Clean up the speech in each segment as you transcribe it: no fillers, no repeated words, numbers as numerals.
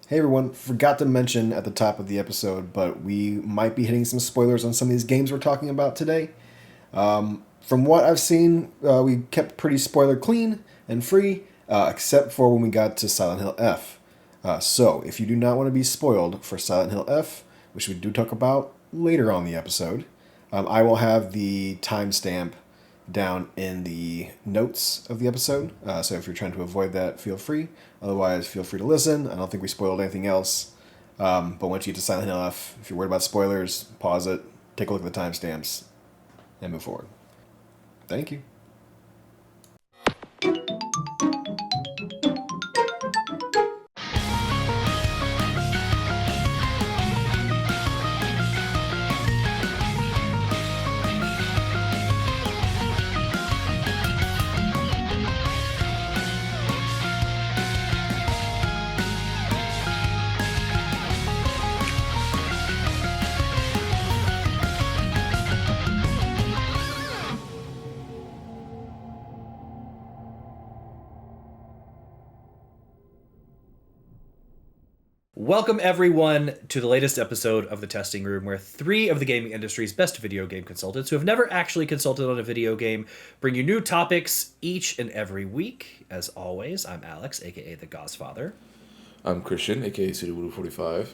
Hey everyone, forgot to mention at the top of the episode, but we might be hitting some spoilers on some of these games we're talking about today. From what I've seen, we kept pretty spoiler clean and free, except for when we got to Silent Hill F. So, if you do not want to be spoiled for Silent Hill F, which we do talk about later on the episode, I will have the timestamp down in the notes of the episode. So if you're trying to avoid that, feel free. Otherwise, feel free to listen. I don't think we spoiled anything else. But once you get to Silent Hill F, if you're worried about spoilers, pause it, take a look at the timestamps, and move forward. Thank you. Welcome, everyone, to the latest episode of The Testing Room, where three of the gaming industry's best video game consultants who have never actually consulted on a video game bring you new topics each and every week. As always, I'm Alex, a.k.a. The Godfather. I'm Christian, a.k.a. Sudobudu45.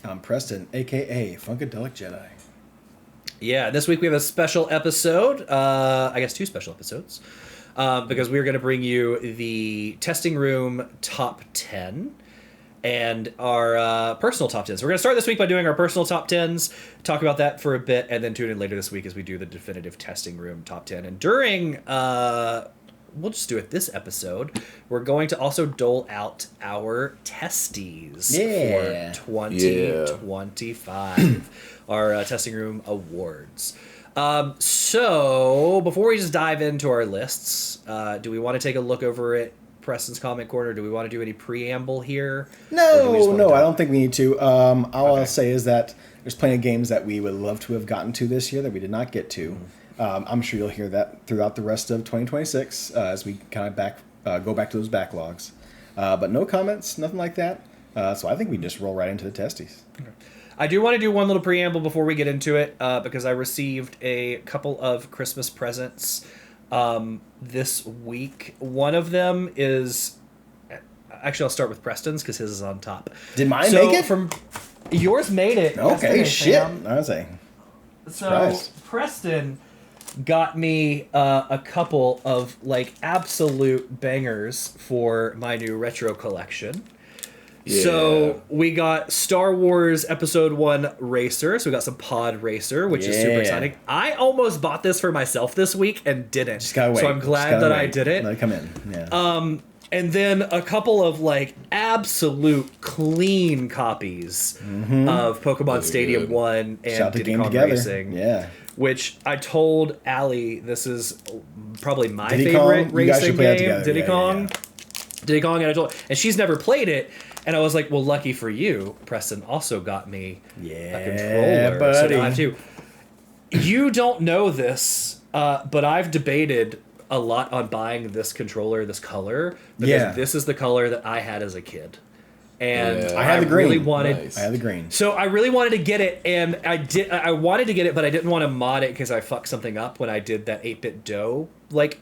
I'm Preston, a.k.a. Funkadelic Jedi. Yeah, this week we have a special episode, I guess two special episodes, because we're going to bring you the Testing Room Top 10. And our personal top 10s. We're going to start this week by doing our personal top 10s, talk about that for a bit, and then tune in later this week as we do the definitive Testing Room top 10. And during, we'll just do it this episode, we're going to also dole out our testies for 2025, our Testing Room awards. So, before we just dive into our lists, do we want to take a look over it? Preston's comment corner. Do we want to do any preamble here? No, I don't think we need to. All I'll say is that there's plenty of games that we would love to have gotten to this year that we did not get to. I'm sure you'll hear that throughout the rest of 2026 as we kind of go back to those backlogs. But no comments, nothing like that. So I think we just roll right into the testies. Okay. I do want to do one little preamble before we get into it because I received a couple of Christmas presents this week. One of them is actually, I'll start with Preston's because his is on top. Did mine make it? Yours made it. Okay, shit. I was saying. So Preston got me a couple of like absolute bangers for my new retro collection. Yeah. So we got Star Wars Episode 1 Racer. So we got some Pod Racer, which is super exciting. I almost bought this for myself this week and didn't. Just gotta wait. So I'm glad that I did it. Let it come in. Yeah. And then a couple of like absolute clean copies of Pokemon Stadium 1 and Diddy Kong Racing. Yeah. Which I told Allie this is probably my favorite racing game. Diddy Kong. Diddy Kong, and I told her, and she's never played it. And I was like, well, lucky for you, Preston also got me a controller. Buddy. So now I have two. You don't know this, but I've debated a lot on buying this controller, this color, because this is the color that I had as a kid. And I had the green. Really wanted, I had the green. So I really wanted to get it, and I wanted to get it, but I didn't want to mod it because I fucked something up when I did that 8-bit dough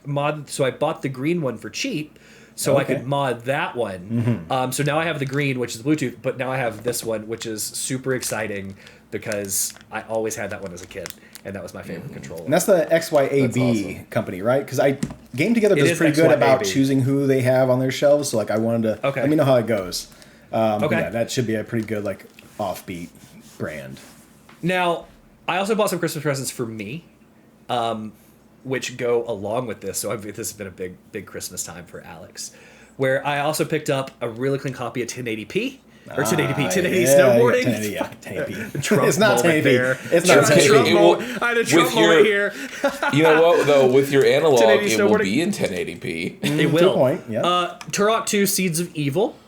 mod. So I bought the green one for cheap. So I could mod that one. So now I have the green, which is Bluetooth, but now I have this one, which is super exciting because I always had that one as a kid, and that was my favorite controller. And that's the XYAB company, right? Because Game Together does pretty good about choosing who they have on their shelves. So like I wanted to let me know how it goes. Yeah, that should be a pretty good like offbeat brand. Now, I also bought some Christmas presents for me. Which go along with this. So this has been a big Christmas time for Alex, where I also picked up a really clean copy of 1080p. Or 1080p, 1080 snowboarding. 1080. It's not 1080. It's not 1080. I had a Trump moment here. You know what, though? With your analog, it will be in 1080p. It will. Good point, yeah. Turok 2 Seeds of Evil,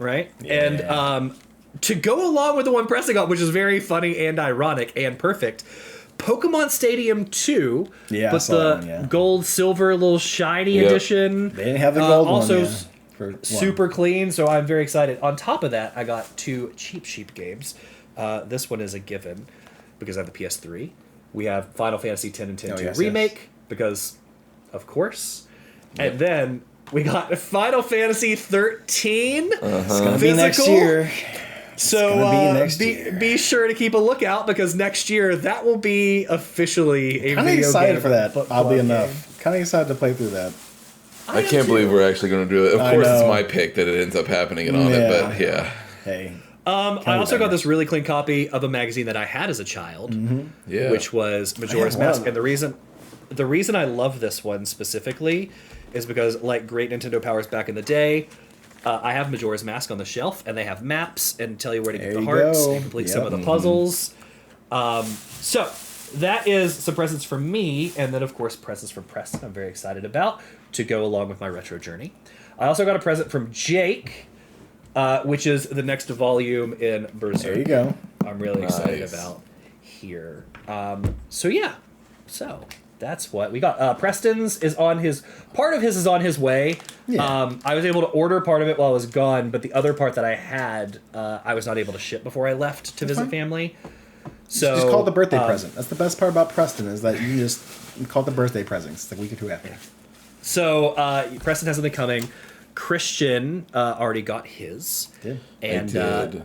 right? Yeah. And to go along with the one Preston got, which is very funny and ironic and perfect, Pokemon Stadium 2, but the gold, silver, little shiny edition. They didn't have the gold also, one. super clean, so I'm very excited. On top of that, I got 2 Cheap Sheep games. This one is a given because I have the PS3. We have Final Fantasy X and X Remake because, of course. Yep. And then we got Final Fantasy 13. It's gonna be next year. So be sure to keep a lookout because next year that will be officially a video game. Kind of excited for that, oddly enough. Kind of excited to play through that. I can't believe we're actually going to do it. Of course, it's my pick that it ends up happening and on it, but yeah. Hey. I also got this really clean copy of a magazine that I had as a child, which was Majora's Mask. And the reason I love this one specifically is because, like great Nintendo powers back in the day, I have Majora's Mask on the shelf, and they have maps and tell you where to get the hearts and complete some of the puzzles. So that is some presents from me, and then, of course, presents from Preston I'm very excited about to go along with my retro journey. I also got a present from Jake, which is the next volume in Berserk. There you go. I'm really excited about here. So that's what we got. Preston's is on his... Part of his is on his way. Yeah. I was able to order part of it while I was gone, but the other part that I had, I was not able to ship before I left to visit family. So just call it the birthday present. That's the best part about Preston is that you can just call it the birthday present. It's like a week or 2 after. So Preston has something coming. Christian already got his. And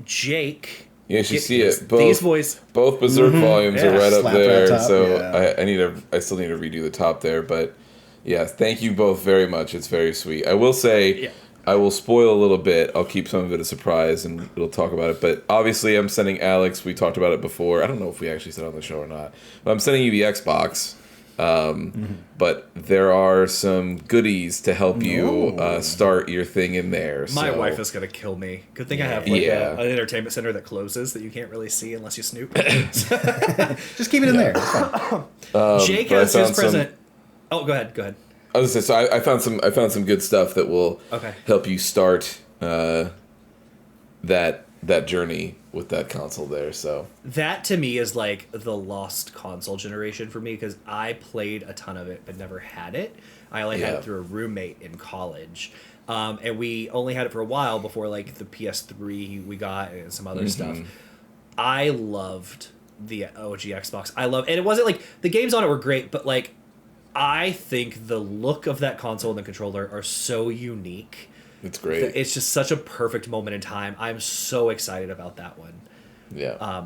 Jake... You should see it. Both Berserk volumes are right up there. Top, so I still need to redo the top there. But yeah, thank you both very much. It's very sweet. I will say, I will spoil a little bit. I'll keep some of it a surprise and we'll talk about it. But obviously, I'm sending Alex. We talked about it before. I don't know if we actually said it on the show or not. But I'm sending you the Xbox. But there are some goodies to help you start your thing in there. My wife is going to kill me. Good thing I have an entertainment center that closes that you can't really see unless you snoop. Just keep it in there. Jake has his present. Go ahead. I was just I found some good stuff that will help you start that journey with that console there. So that to me is like the lost console generation for me because I played a ton of it but never had it. I only had it through a roommate in college, and we only had it for a while before like the PS3 we got and some other stuff. I loved the OG Xbox. And it wasn't like the games on it were great, but like I think the look of that console and the controller are so unique. It's great. It's just such a perfect moment in time. I'm so excited about that one. Yeah.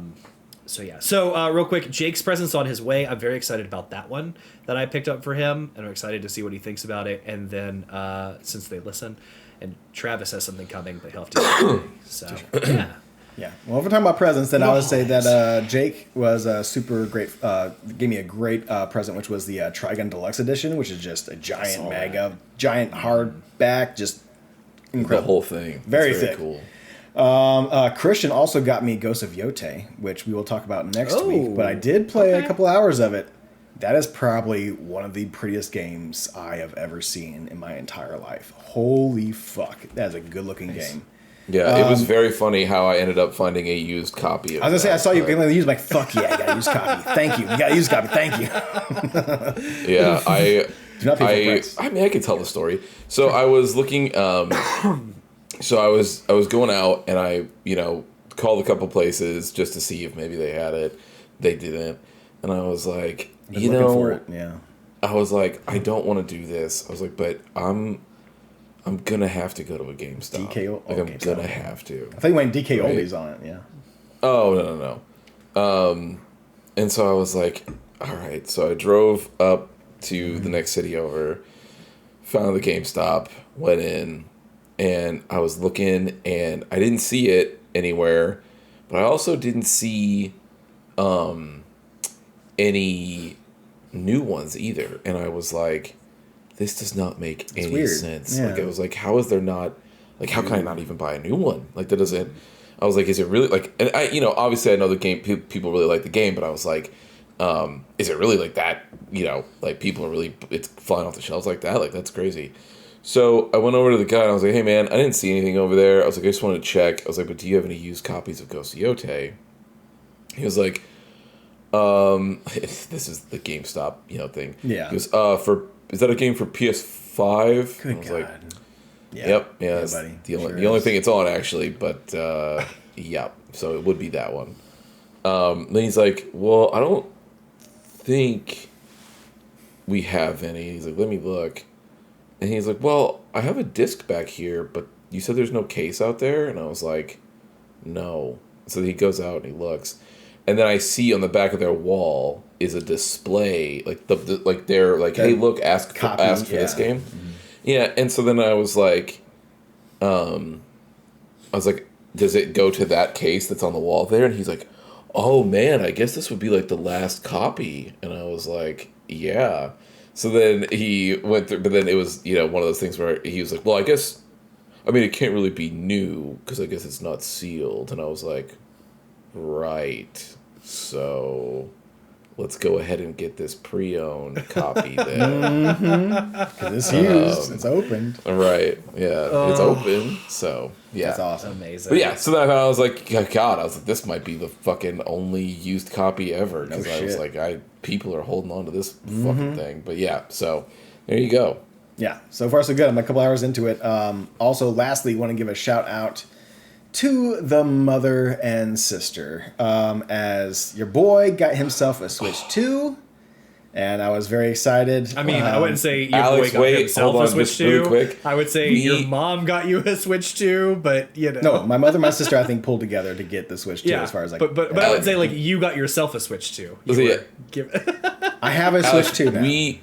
So real quick, Jake's present's on his way. I'm very excited about that one that I picked up for him, and I'm excited to see what he thinks about it. And then since they listen, and Travis has something coming, but he'll have to. So yeah. Yeah. Well, if we're talking about presents, then I would say that Jake was super great. Gave me a great present, which was the Trigun Deluxe Edition, which is just a giant giant hardback, just incredible. The whole thing. Very thick. Cool. Christian also got me Ghost of Yote, which we will talk about next week. But I did play a couple hours of it. That is probably one of the prettiest games I have ever seen in my entire life. Holy fuck. That is a good-looking game. Yeah, it was very funny how I ended up finding a used copy of it. I was going to say, I saw you getting used, like, fuck yeah, I got a used copy. Thank you. You got a used copy. Thank you. Yeah, Do not pay full price. I mean, I could tell the story. So I was looking, so I was going out and I, called a couple places just to see if maybe they had it. They didn't. And I was like, for it. Yeah. I was like, I don't want to do this. I was like, but I'm gonna have to go to a GameStop. I'm gonna have to. I think when DK Oldies on it, yeah. Oh no. And so I was like, all right. So I drove up to the next city over, found the GameStop, went in, and I was looking, and I didn't see it anywhere, but I also didn't see any new ones either. And I was like, this does not make any sense. Yeah. Like, I was like, how is there not, like, how can I not even buy a new one? Like, that doesn't, I was like, is it really, like, and I, obviously I know the game, people really like the game, but I was like, is it really like that? Like, people are really, it's flying off the shelves like that? Like, that's crazy. So I went over to the guy and I was like, hey man, I didn't see anything over there. I was like, I just wanted to check. I was like, but do you have any used copies of Ghost of Yote? He was like, this is the GameStop, thing. Yeah. He goes, is that a game for PS5? Good I was God. like, Yeah. Yep. Yeah. Yeah, That's buddy. the only thing it's on actually, but yeah. So it would be that one. Then he's like, "Well, I don't think we have any." He's like, "Let me look," and he's like, "Well, I have a disc back here, but you said there's no case out there," and I was like, "No." So he goes out and he looks, and then I see on the back of their wall is a display, like like they're like, "Hey, look, ask for this game." Mm-hmm. Yeah, and so then I was like, does it go to that case that's on the wall there? And he's like, "Oh man, I guess this would be like the last copy." And I was like, "Yeah." So then he went through, but then it was, one of those things where he was like, "Well, it can't really be new because I guess it's not sealed." And I was like, "Right. So let's go ahead and get this pre-owned copy then." Because it's used. It's opened. Right. Yeah. It's open. So, yeah. That's awesome. Amazing. But yeah, so then I was like, God, this might be the fucking only used copy ever. Because I was like, people are holding on to this fucking thing. But yeah, so there you go. Yeah, so far so good. I'm a couple hours into it. Also, lastly, want to give a shout out to the mother and sister, as your boy got himself a Switch 2, and I was very excited. I mean, I wouldn't say your Alex, boy got himself a Switch 2. Really quick. I would say your mom got you a Switch 2, but No, my mother and my sister, I think, pulled together to get the Switch 2 as far as like... But I would say, like, you got yourself a Switch 2. I have a Switch 2 now.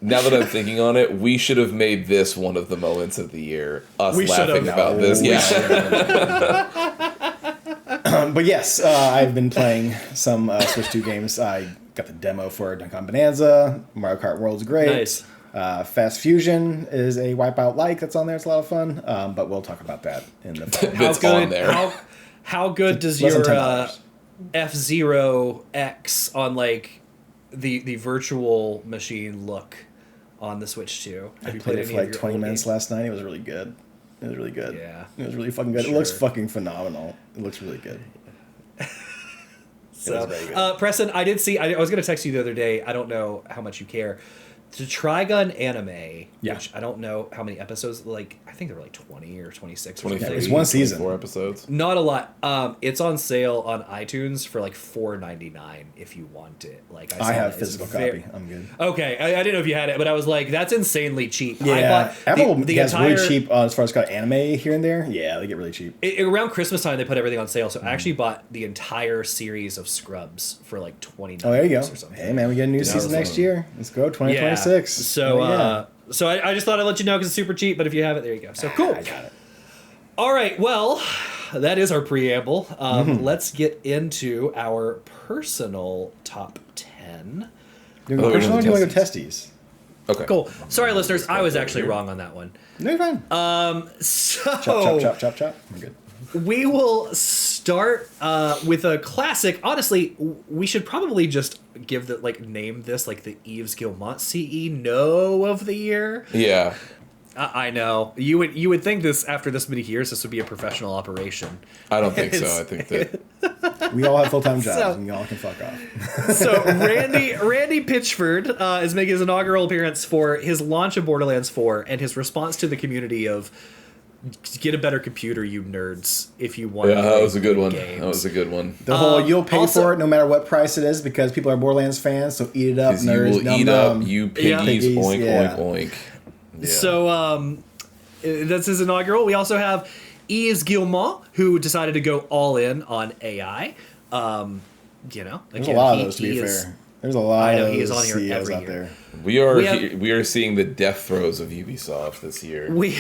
Now that I'm thinking on it, we should have made this one of the moments of the year. Us laughing about this. Yeah. But yes, I've been playing some Switch 2 games. I got the demo for Dunk Kong Bonanza. Mario Kart World's great. Nice. Fast Fusion is a Wipeout-like that's on there. It's a lot of fun. But we'll talk about that in the... How good does your F-Zero X on, like, the virtual machine look on the Switch 2? I played it for like 20 minutes last night. It was really good. It was really good. Yeah. It was really fucking good. Sure. It looks fucking phenomenal. It looks really good. So, Preston, I did see, I was going to text you the other day. I don't know how much you care. The Trigun anime, which I don't know how many episodes, like, I think there were like 20 or 26 or something. It's one season. 4 episodes. Not a lot. It's on sale on iTunes for like $4.99 if you want it. Like I have physical copy. I'm good. Okay, I didn't know if you had it, but I was like, that's insanely cheap. Yeah, I bought Apple gets really cheap as far as got anime here and there. Yeah, they get really cheap. Around Christmas time, they put everything on sale, so I actually bought the entire series of Scrubs for like $29. Oh, there you go. Or something. Hey man, we get a new season next year. Let's go 2026. So, so I just thought I'd let you know because it's super cheap. But if you have it, there you go. So cool. I got it. All right. Well, that is our preamble. Let's get into our personal top 10. Do you personal or do you want to go testies? Okay. Cool. Sorry, listeners. I was actually wrong on that one. No, you're fine. So Chop. I'm good. We will start with a classic. Honestly, we should probably just give name this like the Yves Guillemot CE No of the Year. Yeah. I know. You would think this after this many years, this would be a professional operation. I don't think so. I think that we all have full-time jobs and y'all can fuck off. So Randy Pitchford is making his inaugural appearance for his launch of Borderlands 4 and his response to the community of get a better computer, you nerds, if you want. Yeah, that was a good one. Games. That was a good one. The whole you'll pay for it no matter what price it is because people are Borderlands fans, so eat it up, nerds. You will eat up, you piggies, oink, yeah. oink, oink. Yeah. So that's his inaugural. We also have Yves Guillemot, who decided to go all in on AI. There's a lot of those, to be fair. There's a lot of those CEOs out there. We are seeing the death throes of Ubisoft this year. We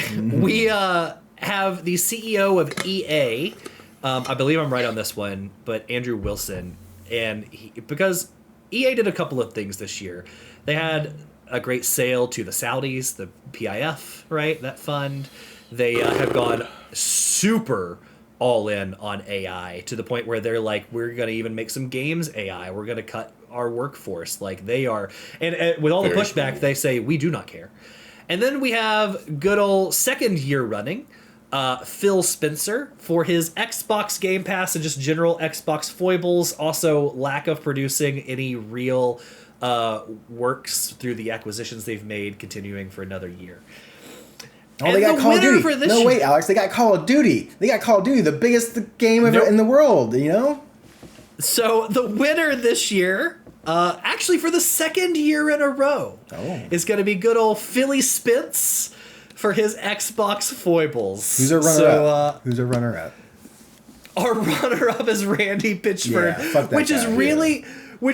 have the CEO of EA. I believe I'm right on this one, but Andrew Wilson, and because EA did a couple of things this year. They had a great sale to the Saudis, the PIF, right? That fund. They have gone super all in on AI to the point where they're like, we're going to even make some games AI. We're going to cut our workforce. Like they are. And with all the pushback, cool. They say, we do not care. And then we have good old second year running, Phil Spencer for his Xbox Game Pass and just general Xbox foibles. Also lack of producing any real works through the acquisitions they've made, continuing for another year. Oh, they got Call of Duty. No, wait, Alex. They got Call of Duty. They got Call of Duty, the biggest game ever in the world, you know? So the winner this year, actually for the second year in a row, is going to be good old Philly Spence for his Xbox foibles. Who's our runner-up? Who's our runner-up? Our runner-up is Randy Pitchford, which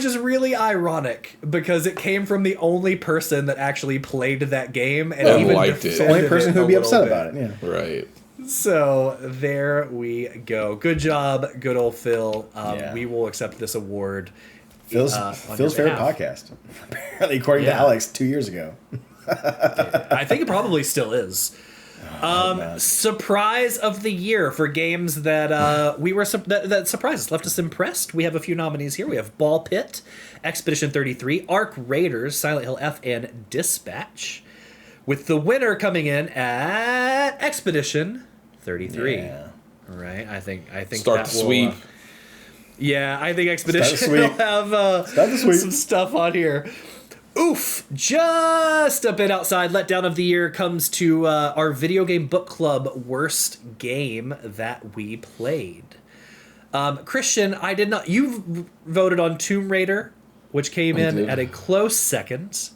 is really ironic because it came from the only person that actually played that game and even liked it. The only person who'd be upset about it. Yeah. Right. So there we go. Good job, good old Phil. We will accept this award. Phil's favorite podcast, apparently, according to Alex 2 years ago. I think it probably still is. Surprise of the year for games that that surprised us, left us impressed. We have a few nominees here. We have Ball Pit, Expedition 33, Arc Raiders, Silent Hill F, and Dispatch, with the winner coming in at Expedition 33. Yeah. Right. I think Start that the sweep. I think Expedition will have some stuff on here. Oof! Just a bit outside. Letdown of the year comes to our video game book club worst game that we played. Christian, I did not. You voted on Tomb Raider, which came in at a close second,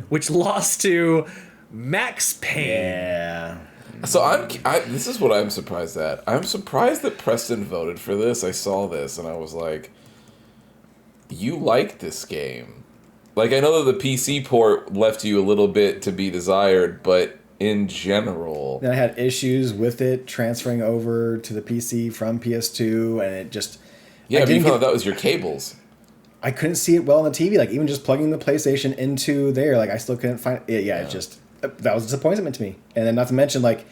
which lost to Max Payne. Yeah. So this is what I'm surprised at. I'm surprised that Preston voted for this. I saw this and I was like, you like this game. Like, I know that the PC port left you a little bit to be desired, but in general... Then I had issues with it transferring over to the PC from PS2, and it just... Yeah, but you found that was your cables. I couldn't see it well on the TV. Like, even just plugging the PlayStation into there, like, I still couldn't find it. Yeah, it just... That was a disappointment to me. And then not to mention, like,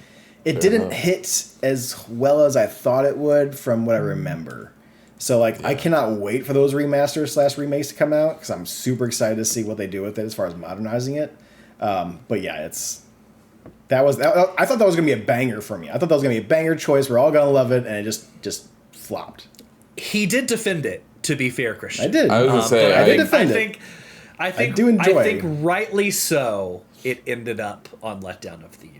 it didn't hit as well as I thought it would from what I remember. So, like, I cannot wait for those remasters / remakes to come out because I'm super excited to see what they do with it as far as modernizing it. But yeah, I thought that was gonna be a banger for me. I thought that was gonna be a banger choice. We're all gonna love it, and it just flopped. He did defend it. To be fair, Christian, I did. I was gonna say I did defend it. I think rightly so. It ended up on letdown of the year.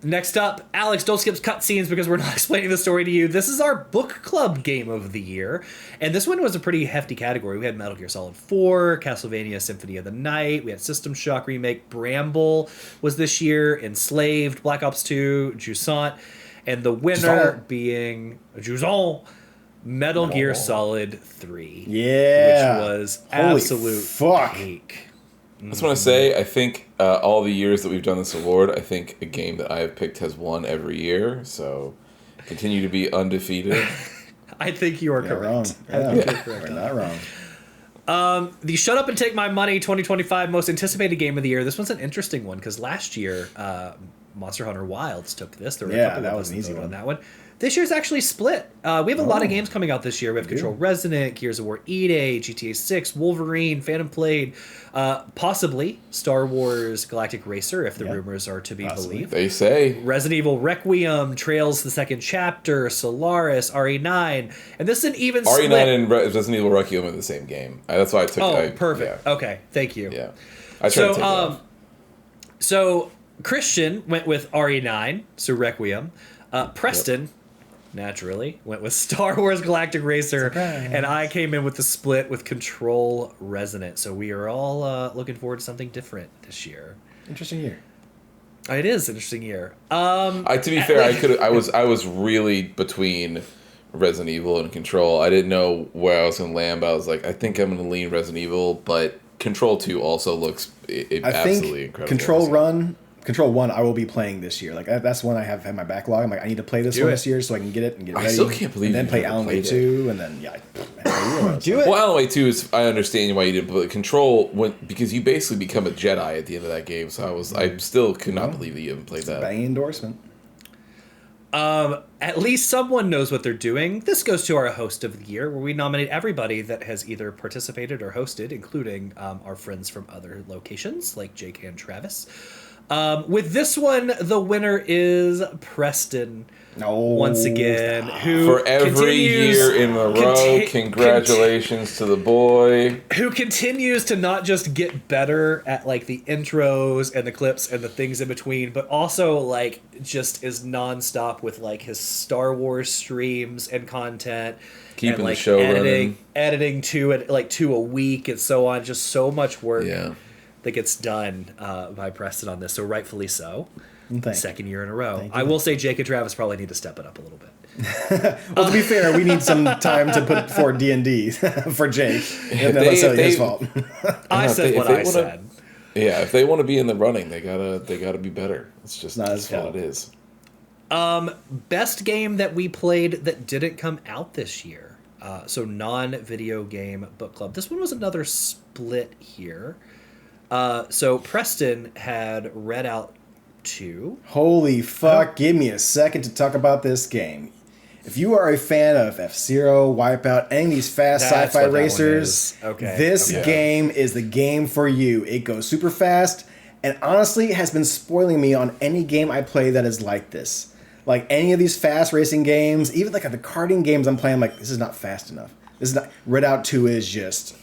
Next up, Alex, don't skip cutscenes because we're not explaining the story to you. This is our book club game of the year, and this one was a pretty hefty category. We had Metal Gear Solid 4, Castlevania Symphony of the Night, we had System Shock Remake, Bramble was this year, Enslaved, Black Ops 2, Jusant, and the winner being Jusant, Metal Gear Solid 3. Yeah. Which was absolute cake. I just want to say, I think all the years that we've done this award, I think a game that I have picked has won every year. So continue to be undefeated. I think you are correct. You're not wrong. The Shut Up and Take My Money 2025 most anticipated game of the year. This one's an interesting one because last year Monster Hunter Wilds took this. There were a couple that of was us an easy on one. that one. This year's actually split. We have a lot of games coming out this year. We have Control Resonant, Gears of War E-Day, GTA 6, Wolverine, Phantom Blade, possibly Star Wars Galactic Racer, if the rumors are to be believed. They say. Resident Evil Requiem, Trails the Second Chapter, Solaris, RE9, and this is an even split. RE9 and Resident Evil Requiem are the same game. That's why I took it. Perfect. Yeah. Okay, thank you. Yeah. I tried to take it off. So Christian went with RE9, so Requiem. Preston... naturally went with Star Wars Galactic Racer. Surprise. And I came in with the split with Control Resonant. So we are all looking forward to something different this year. Interesting year. It is an interesting year. To be fair, I was really between Resident Evil and Control. I didn't know where I was going to land, but I was like, I think I'm going to lean Resident Evil, but Control 2 also looks absolutely incredible. Control 1 I will be playing this year. Like that's one I have in my backlog. I'm like, I need to play this one this year so I can get it and get ready. I still can't believe and then play Alan Wake 2 and then do it. Well, Alan Wake 2 is, I understand why you didn't play Control because you basically become a Jedi at the end of that game. So I still could not believe that you haven't played that. Bang endorsement. At least someone knows what they're doing. This goes to our host of the year, where we nominate everybody that has either participated or hosted, including our friends from other locations like Jake and Travis. With this one, the winner is Preston once again, who for every year in a row. Congratulations to the boy, who continues to not just get better at like the intros and the clips and the things in between, but also like just is nonstop with like his Star Wars streams and content, keeping and, like, the show running, editing to it like 2 a week and so on. Just so much work that gets done by Preston on this, so rightfully so. Second year in a row. I will say Jake and Travis probably need to step it up a little bit. Well, to be fair, we need some time to put for D&D for Jake. That's necessarily his fault. I said what I said. Yeah, if they want to be in the running, they gotta be better. It's just not his what fault. it is. Best game that we played that didn't come out this year. So non-video game book club. This one was another split here. So Preston had read out 2. Holy fuck, give me a second to talk about this game. If you are a fan of F-Zero, Wipeout, any of these fast sci-fi racers, this game is the game for you. It goes super fast, and honestly has been spoiling me on any game I play that is like this. Like any of these fast racing games, even like the karting games I'm playing, I'm like, this is not fast enough. This is not. Red Out 2 is just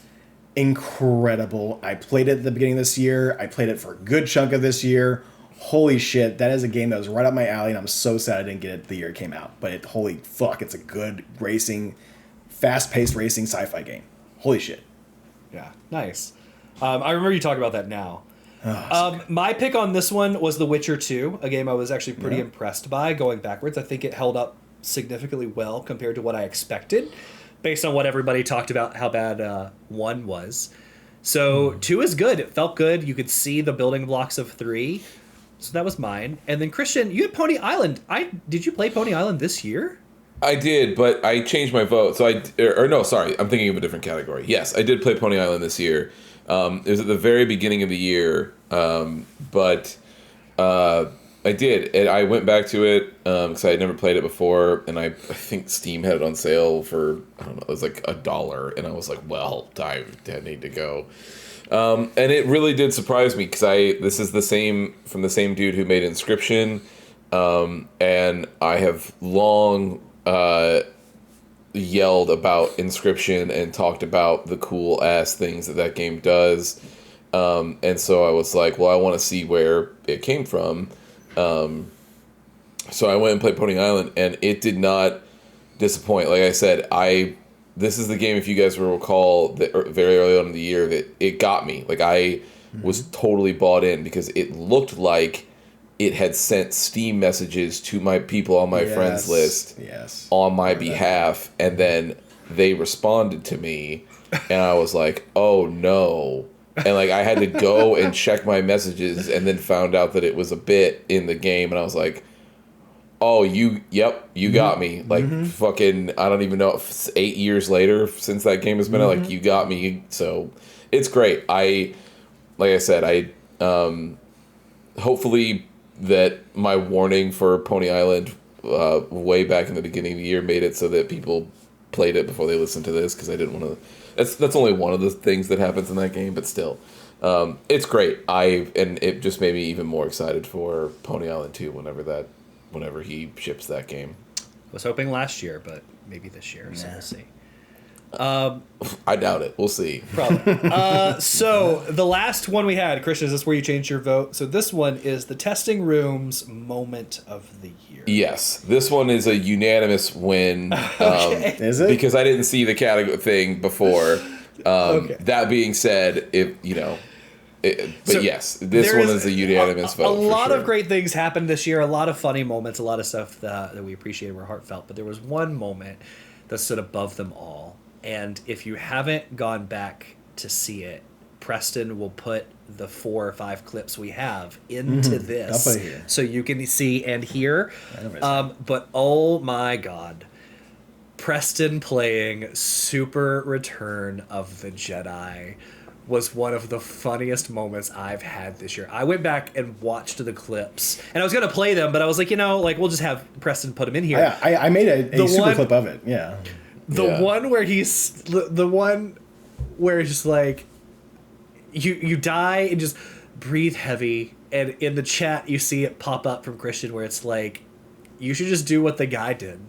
incredible. I played it at the beginning of this year. I played it for a good chunk of this year. Holy shit, that is a game that was right up my alley, and I'm so sad I didn't get it the year it came out. But holy fuck, it's a good racing, fast-paced racing sci-fi game. Holy shit. Yeah, nice. I remember you talking about that now. My pick on this one was The Witcher 2, a game I was actually pretty impressed by going backwards. I think it held up significantly well compared to what I expected, based on what everybody talked about how bad 1 was. So 2 is good. It felt good. You could see the building blocks of 3. So that was mine. And then Christian, you had Pony Island. Did you play Pony Island this year? I did, but I changed my vote. So I'm thinking of a different category. Yes, I did play Pony Island this year. It was at the very beginning of the year, but I did. And I went back to it because I had never played it before, and I think Steam had it on sale for, I don't know, it was like $1, and I was like, well, I need to go. And it really did surprise me because this is from the same dude who made Inscription, and I have long yelled about Inscription and talked about the cool ass things that game does, and so I was like, well, I want to see where it came from. So I went and played Pony Island, and it did not disappoint. Like I said, this is the game, if you guys will recall, that very early on in the year, that it got me. Like I was totally bought in because it looked like it had sent Steam messages to my people on my friends list on my behalf, and then they responded to me, and I was like, oh no. And like I had to go and check my messages, and then found out that it was a bit in the game, and I was like, oh, you got me. Like fucking, I don't even know if it's 8 years later since that game has been out, like you got me. So it's great. Like I said, hopefully that my warning for Pony Island way back in the beginning of the year made it so that people played it before they listened to this, because I didn't want to. That's only one of the things that happens in that game, but still, it's great. And it just made me even more excited for Pony Island 2 whenever he ships that game. Was hoping last year, but maybe this year, so we'll see. I doubt it. We'll see. Probably. So the last one we had, Christian, is this where you changed your vote? So this one is the Testing Room's Moment of the Year. Yes, this one is a unanimous win. Okay. Is it? Because I didn't see the category thing before. Okay. That being said, yes, this one is a unanimous vote. A lot of great things happened this year. A lot of funny moments. A lot of stuff that we appreciated were heartfelt. But there was one moment that stood above them all. And if you haven't gone back to see it, Preston will put the 4 or 5 clips we have into this, I'll put it here, so you can see and hear. But oh my God, Preston playing Super Return of the Jedi was one of the funniest moments I've had this year. I went back and watched the clips, and I was gonna play them, but I was like, we'll just have Preston put them in here. Yeah, I made a super clip of it. Yeah. The one where it's just like you die and just breathe heavy, and in the chat you see it pop up from Christian where it's like, you should just do what the guy did.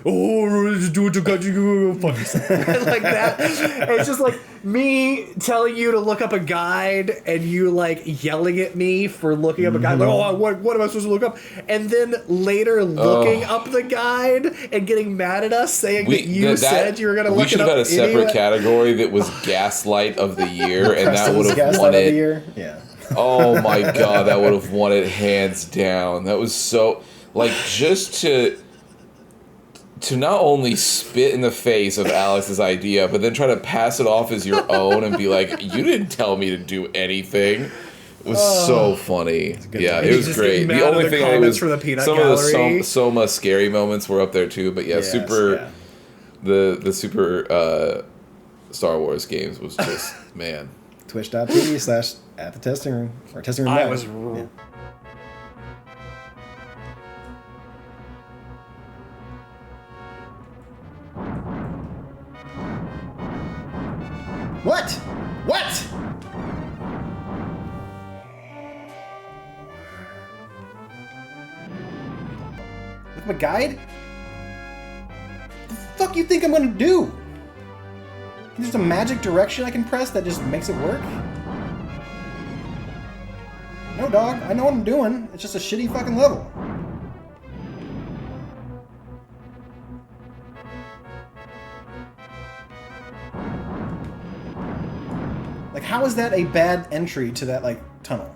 Oh, just do it to God, you fuck yourself. Like that. It's just like me telling you to look up a guide and you like yelling at me for looking up a guide. Like, oh, what am I supposed to look up? And then later looking up the guide and getting mad at us saying that you said you were going to look it up. We should have had a separate category that was Gaslight of the Year, and that would have won it. Yeah. Oh my God, that would have won it hands down. That was so like just to not only spit in the face of Alex's idea, but then try to pass it off as your own and be like, you didn't tell me to do anything. It was so funny. Yeah, it was great. The only thing I was, for the peanut some gallery. of the Soma scary moments were up there too, but yeah, the super Star Wars games was just, man. Twitch.tv/@the-testing-room or testing room. I was... What? What? Look at my guide? What the fuck you think I'm gonna do? There's a magic direction I can press that just makes it work? No, dog. I know what I'm doing. It's just a shitty fucking level. Like, how is that a bad entry to that, like, tunnel?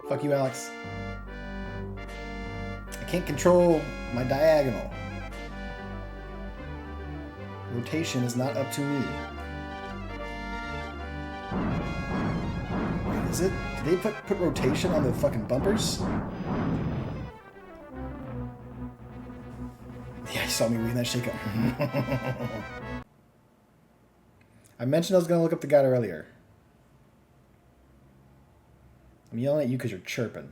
Fuck you, Alex. I can't control my diagonal. Rotation is not up to me. Wait, is it? Did they put rotation on the fucking bumpers? Yeah, you saw me reading that shit. I mentioned I was going to look up the guide earlier. I'm yelling at you because you're chirping.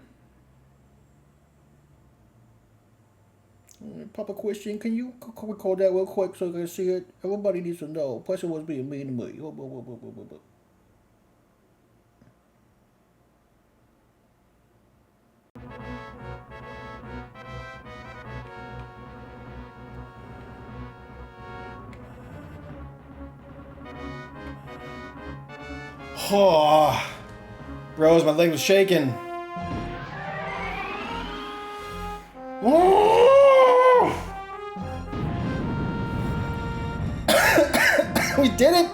Pop a question. Can you record that real quick so I can see it? Everybody needs to know. Person was being mean to me. Oh, bros, my leg was shaking. We did it.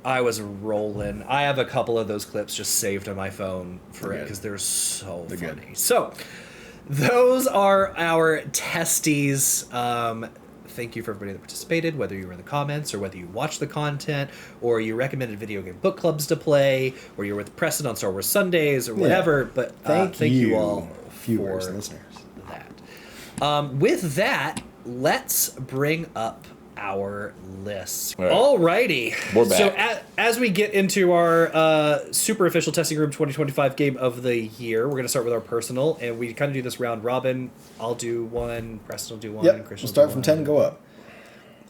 I was rolling. I have a couple of those clips just saved on my phone for it because they're so funny. Good. So, those are our testies. Thank you for everybody that participated, whether you were in the comments or whether you watched the content or you recommended video game book clubs to play or you're with Preston on Star Wars Sundays or whatever. But thank you all viewers for and listeners. That. With that, let's bring up our list. All right. Alrighty. We're back. So as we get into our super official Testing Room 2025 game of the year, we're going to start with our personal, and we kind of do this round robin. I'll do one, Preston will do one, yep. Christian We'll start will from do 10 one. and go up.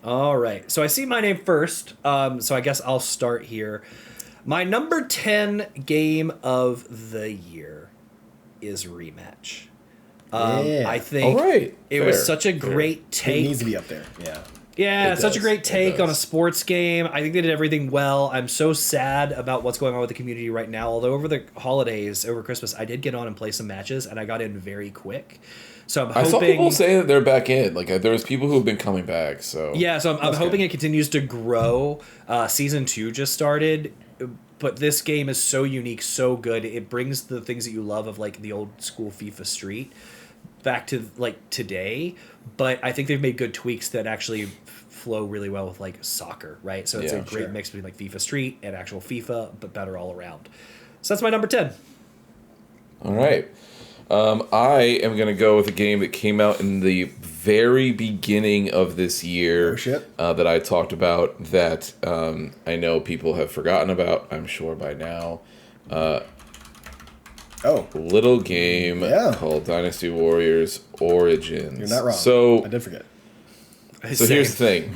All right. So I see my name first, so I guess I'll start here. My number 10 game of the year is Rematch. I think it was such a great take. It needs to be up there. Yeah. Yeah, such a great take on a sports game. I think they did everything well. I'm so sad about what's going on with the community right now. Although over the holidays, over Christmas, I did get on and play some matches, and I got in very quick. So I'm hoping... I saw people say that they're back in. Like, there was people who have been coming back, so... Yeah, so I'm hoping it continues to grow. Season 2 just started, but this game is so unique, so good. It brings the things that you love of, like, the old school FIFA Street back to, like, today. But I think they've made good tweaks that actually flow really well with, like, soccer, right? So it's a great mix between, like, FIFA Street and actual FIFA, but better all around. So that's my number 10. All right. I am going to go with a game that came out in the very beginning of this year that I talked about that I know people have forgotten about, I'm sure by now. Little game called Dynasty Warriors Origins. You're not wrong. So I did forget. So here's the thing.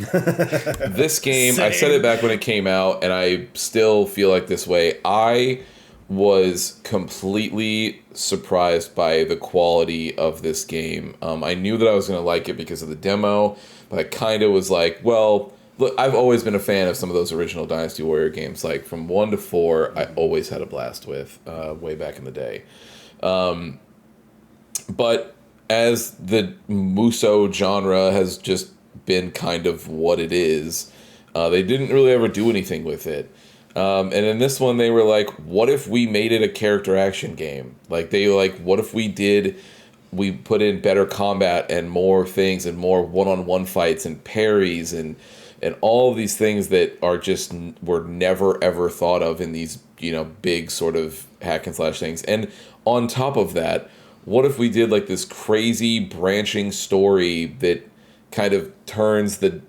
This game, I said it back when it came out, and I still feel like this way. I was completely surprised by the quality of this game. I knew that I was going to like it because of the demo, but I kind of was like, well, look, I've always been a fan of some of those original Dynasty Warrior games. Like from 1 to 4, I always had a blast with way back in the day. But as the Muso genre has just been kind of what it is, they didn't really ever do anything with it. And in this one, they were like, what if we made it a character action game? Like, they were like, what if we put in better combat and more things and more one-on-one fights and parries and all of these things that are just were never ever thought of in these, big sort of hack and slash things. And on top of that, what if we did like this crazy branching story that kind of turns the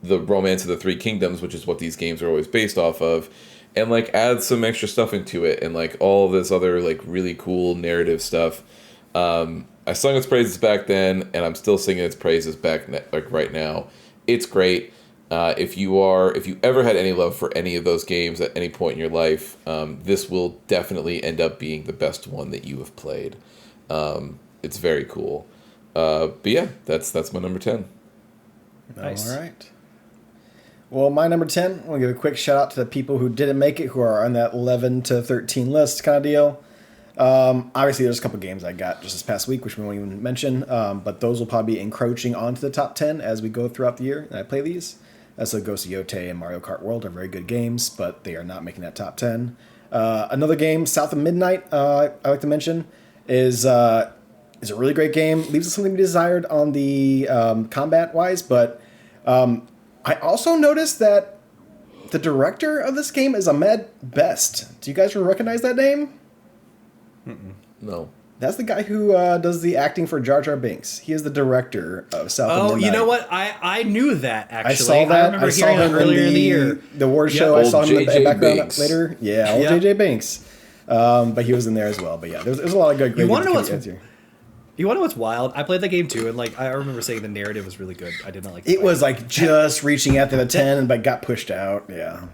Romance of the Three Kingdoms, which is what these games are always based off of, and like add some extra stuff into it and like all this other like really cool narrative stuff. I sung its praises back then, and I'm still singing its praises like right now. It's great. If you ever had any love for any of those games at any point in your life, this will definitely end up being the best one that you have played. It's very cool. But yeah, that's my number 10. Nice. All right. Well, my number 10, I'm going to give a quick shout out to the people who didn't make it, who are on that 11 to 13 list kind of deal. Obviously, there's a couple games I got just this past week, which we won't even mention, but those will probably be encroaching onto the top 10 as we go throughout the year and I play these. So Ghost of Yotei and Mario Kart World are very good games, but they are not making that top 10. Another game, South of Midnight, I like to mention, is a really great game. Leaves something to be desired on the combat-wise, but I also noticed that the director of this game is Ahmed Best. Do you guys recognize that name? No. That's the guy who does the acting for Jar Jar Binks. He is the director of South of Midnight. You know what? I knew that, actually. I saw that. I remember hearing that earlier in the year. The award show. I saw him in the background Binks. later. Yeah, old JJ Binks. But he was in there as well. But yeah, there's a lot of good You want to know games here. You want to know what's wild? I played that game too, and like I remember saying the narrative was really good. I did not like the It was like just reaching after the 10, but got pushed out. Yeah.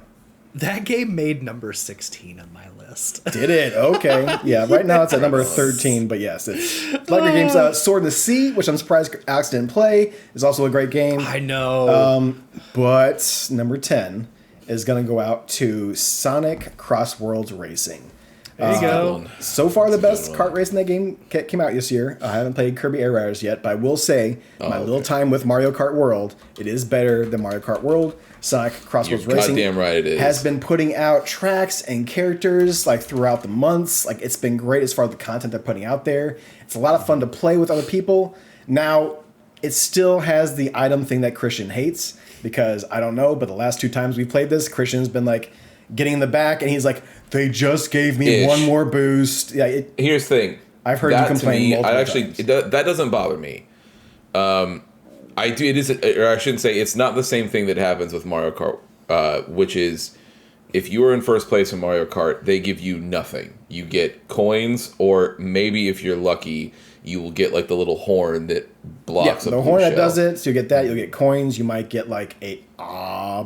That game made number 16 on my list. Did it? Okay. Yeah, right now it's at number 13, but yes, it's like your game's Sword in the Sea, which I'm surprised Alex didn't play, is also a great game. I know. But number 10 is going to go out to Sonic Cross Worlds Racing. There you go. So far, the best kart racing that game came out this year. I haven't played Kirby Air Riders yet, but I will say, little time with Mario Kart World, it is better than Mario Kart World. Sonic Cross Worlds Racing goddamn right it is. Has been putting out tracks and characters like throughout the months. Like it's been great as far as the content they're putting out there. It's a lot of fun to play with other people. Now, it still has the item thing that Christian hates because I don't know, but the last 2 times we played this, Christian's been like getting in the back and he's like, they just gave me one more boost. Yeah. Here's the thing. I've heard you complain multiple times. That doesn't bother me. I do. It is, or I shouldn't say, it's not the same thing that happens with Mario Kart, which is if you are in first place in Mario Kart, they give you nothing. You get coins, or maybe if you're lucky, you will get like the little horn that blocks. Yeah, the horn that does it. So you get that. You'll get coins. You might get like a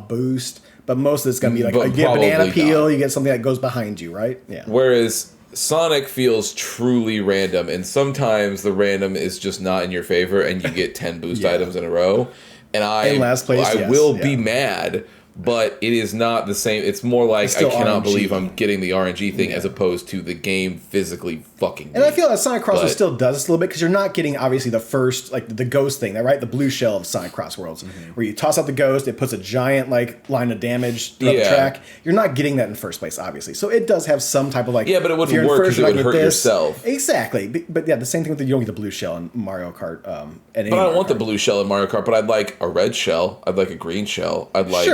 boost, but most of it's gonna be like you get a banana peel. Not. You get something that goes behind you, right? Yeah. Whereas Sonic feels truly random, and sometimes the random is just not in your favor, and you get 10 boost items in a row. And in last place, I will be mad, but it is not the same. It's more like I cannot believe I'm getting the RNG thing as opposed to the game physically fucking. And I feel that Sonic Cross Worlds still does this a little bit because you're not getting obviously the first like the ghost thing, right? The blue shell of Sonic Cross Worlds, where you toss out the ghost, it puts a giant like line of damage throughout the track. You're not getting that in first place, obviously. So it does have some type of like but it wouldn't work because it would hurt yourself. Exactly, but yeah, the same thing with you don't get the blue shell in Mario Kart. But I don't want the blue shell in Mario Kart. But I'd like a red shell. I'd like a green shell. I'd like.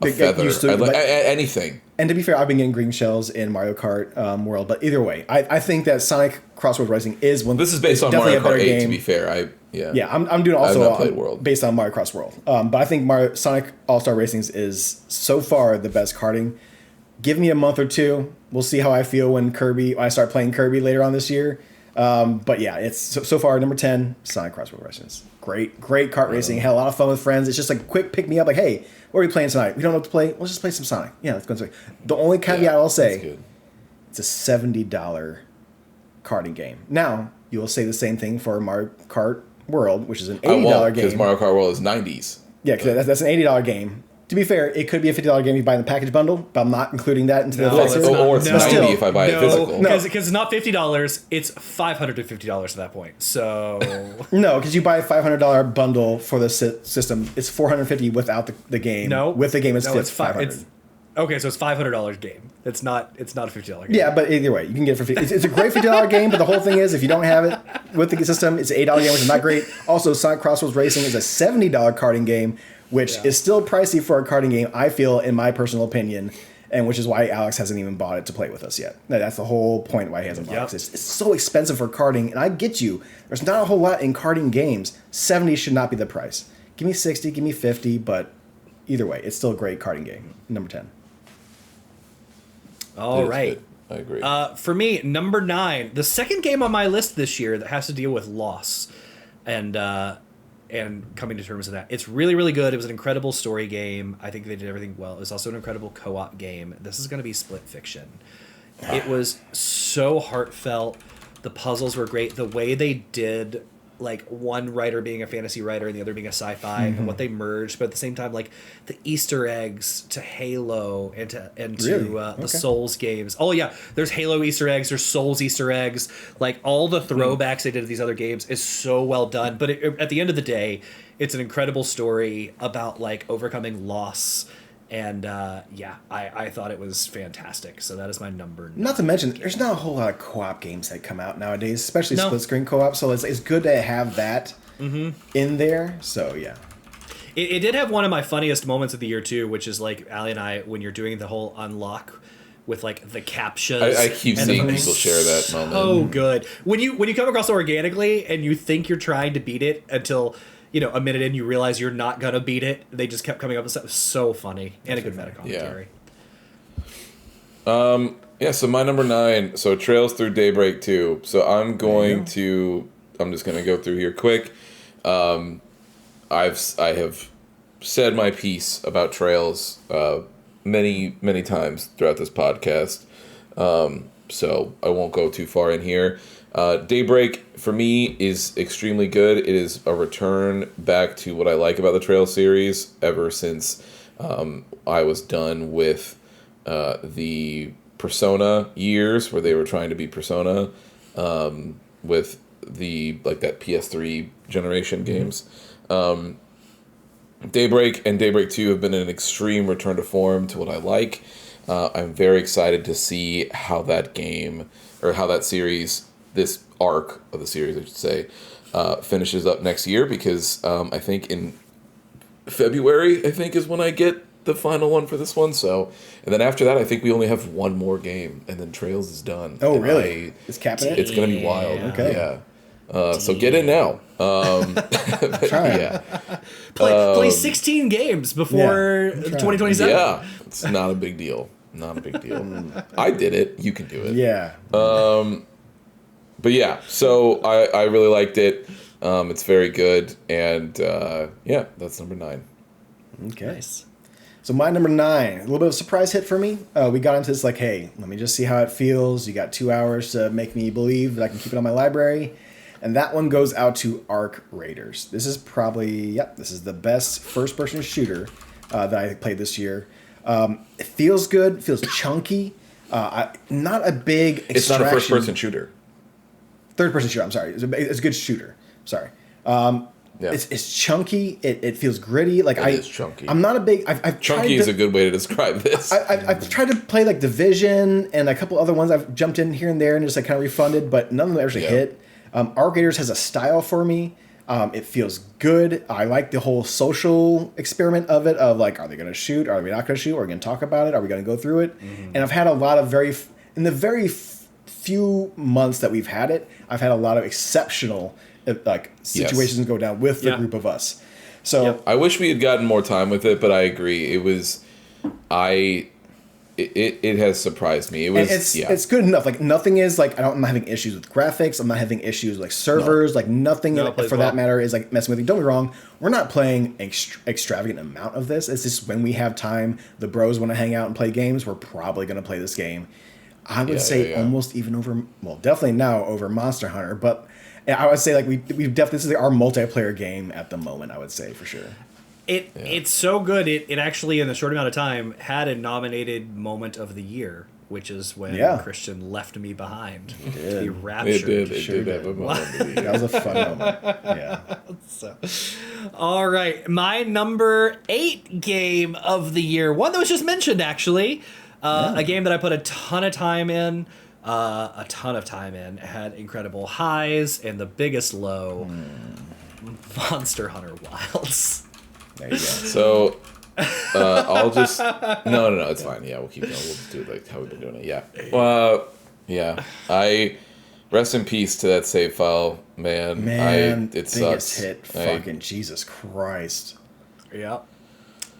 A feather. I'd like anything. And to be fair, I've been getting green shells in Mario Kart World, but either way, I think that Sonic Cross Worlds Racing is one. This is based on Mario Kart 8. To be fair, I'm doing also World. Based on Mario Cross World. But I think Sonic All Star Racing is so far the best karting. Give me a month or two. We'll see how I feel when I start playing Kirby later on this year. But yeah, it's so far number 10, Sonic Cross Worlds Racing. Great kart racing. Had a lot of fun with friends. It's just like quick pick me up. Like, hey, what are we playing tonight? We don't know what to play. Let's just play some Sonic. Yeah, let's go. The only caveat I'll say, It's a $70 carding game. Now, you will say the same thing for Mario Kart World, which is an $80 game. Because Mario Kart World is 90s. Yeah, because that's an $80 game. To be fair, it could be a $50 game if you buy in the package bundle, but I'm not including that into the price. Or it's 90 if I buy it physical. Because it's not $50, it's $550 at that point. So no, because you buy a $500 bundle for the system, it's $450 without the game. No, with the game it's $500. Okay, so it's $500 game. It's not a $50 game. Yeah, but either way, you can get it for $50. It's a great $50 game, but the whole thing is, if you don't have it with the system, it's an $8 game, which is not great. Also, Sonic Crossroads Racing is a $70 karting game, which is still pricey for a karting game, I feel, in my personal opinion, and which is why Alex hasn't even bought it to play with us yet. That's the whole point why he hasn't bought it. It's so expensive for karting, and I get you. There's not a whole lot in karting games. 70 should not be the price. Give me 60, give me 50, but either way, it's still a great karting game. Number 10. All right. I agree. For me, number 9, the second game on my list this year that has to deal with loss and coming to terms with that. It's really, really good. It was an incredible story game. I think they did everything well. It was also an incredible co-op game. This is going to be Split Fiction. It was so heartfelt. The puzzles were great. The way they did, like, one writer being a fantasy writer and the other being a sci-fi, and what they merged, but at the same time, like, the Easter eggs to Halo and to the Souls games. Oh yeah, there's Halo Easter eggs, there's Souls Easter eggs, like all the throwbacks they did to these other games is so well done. But at the end of the day, it's an incredible story about like overcoming loss. And I thought it was fantastic. So that is my number 9. Not to mention, there's not a whole lot of co-op games that come out nowadays, especially split-screen co-op. So it's good to have that in there. So, yeah. It did have one of my funniest moments of the year, too, which is, like, Allie and I, when you're doing the whole unlock with, like, the captchas. I keep seeing people share that moment. Oh, good. When you come across it organically and you think you're trying to beat it until... a minute in, you realize you're not gonna beat it. They just kept coming up with stuff. It was so funny and a good meta commentary. So my number 9. So Trails Through Daybreak 2. So I'm just gonna go through here quick. I have said my piece about Trails many times throughout this podcast. So I won't go too far in here. Daybreak, for me, is extremely good. It is a return back to what I like about the Trail series ever since I was done with the Persona years where they were trying to be Persona with that PS3 generation games. Daybreak and Daybreak 2 have been an extreme return to form to what I like. I'm very excited to see how that game, or how that series, this arc of the series, I should say, finishes up next year, because I think in February, is when I get the final one for this one. So, and then after that, I think we only have one more game, and then Trails is done. Oh, really? It's capping it? It's going to be wild. Okay. Yeah. So get in now. Play 16 games before 2027. Yeah, it's not a big deal. Not a big deal. I did it. You can do it. Yeah. But yeah, so I really liked it. It's very good, and that's number 9. Okay. Nice. So my number 9, a little bit of a surprise hit for me. We got into this like, hey, let me just see how it feels. You got 2 hours to make me believe that I can keep it on my library. And that one goes out to Arc Raiders. This is probably, this is the best first-person shooter that I played this year. It feels good, feels chunky. Not a big extraction. It's not a first-person shooter. Third-person shooter, I'm sorry. It's a good shooter. Sorry. It's chunky. It feels gritty. Like it is chunky. I'm not a big... I've chunky is a good way to describe this. I've tried to play like Division and a couple other ones. I've jumped in here and there and just like kind of refunded, but none of them actually hit. Arc Raiders has a style for me. It feels good. I like the whole social experiment of it, of like, are they going to shoot? Are we not going to shoot? Are we going to talk about it? Are we going to go through it? Mm-hmm. And I've had a lot of in the very few months that we've had it, I've had a lot of exceptional situations go down with the group of us. So I wish we had gotten more time with it, but I agree. It was, It has surprised me. It's good enough. Like nothing is like I'm not having issues with graphics. I'm not having issues with like servers. Like nothing for that matter is like messing with me. Don't be wrong. We're not playing extravagant amount of this. It's just when we have time, the bros want to hang out and play games. We're probably going to play this game. I would say almost even over, well, definitely now over Monster Hunter, but I would say like we've definitely, this is our multiplayer game at the moment, I would say for sure. It's so good. It actually, in a short amount of time, had a nominated moment of the year, which is when Christian left me behind. It did. He raptured. It did have a moment of the year. That was a fun moment. Yeah. So, all right, my number 8 game of the year, one that was just mentioned actually, a game that I put a ton of time in. Had incredible highs and the biggest low. Monster Hunter Wilds. There you go. So, I'll just no, it's fine. Yeah, we'll keep going. We'll just do it like how we've been doing it. Yeah. Yeah. I rest in peace to that save file, man. It sucks. Hit. Fucking Jesus Christ. Yeah.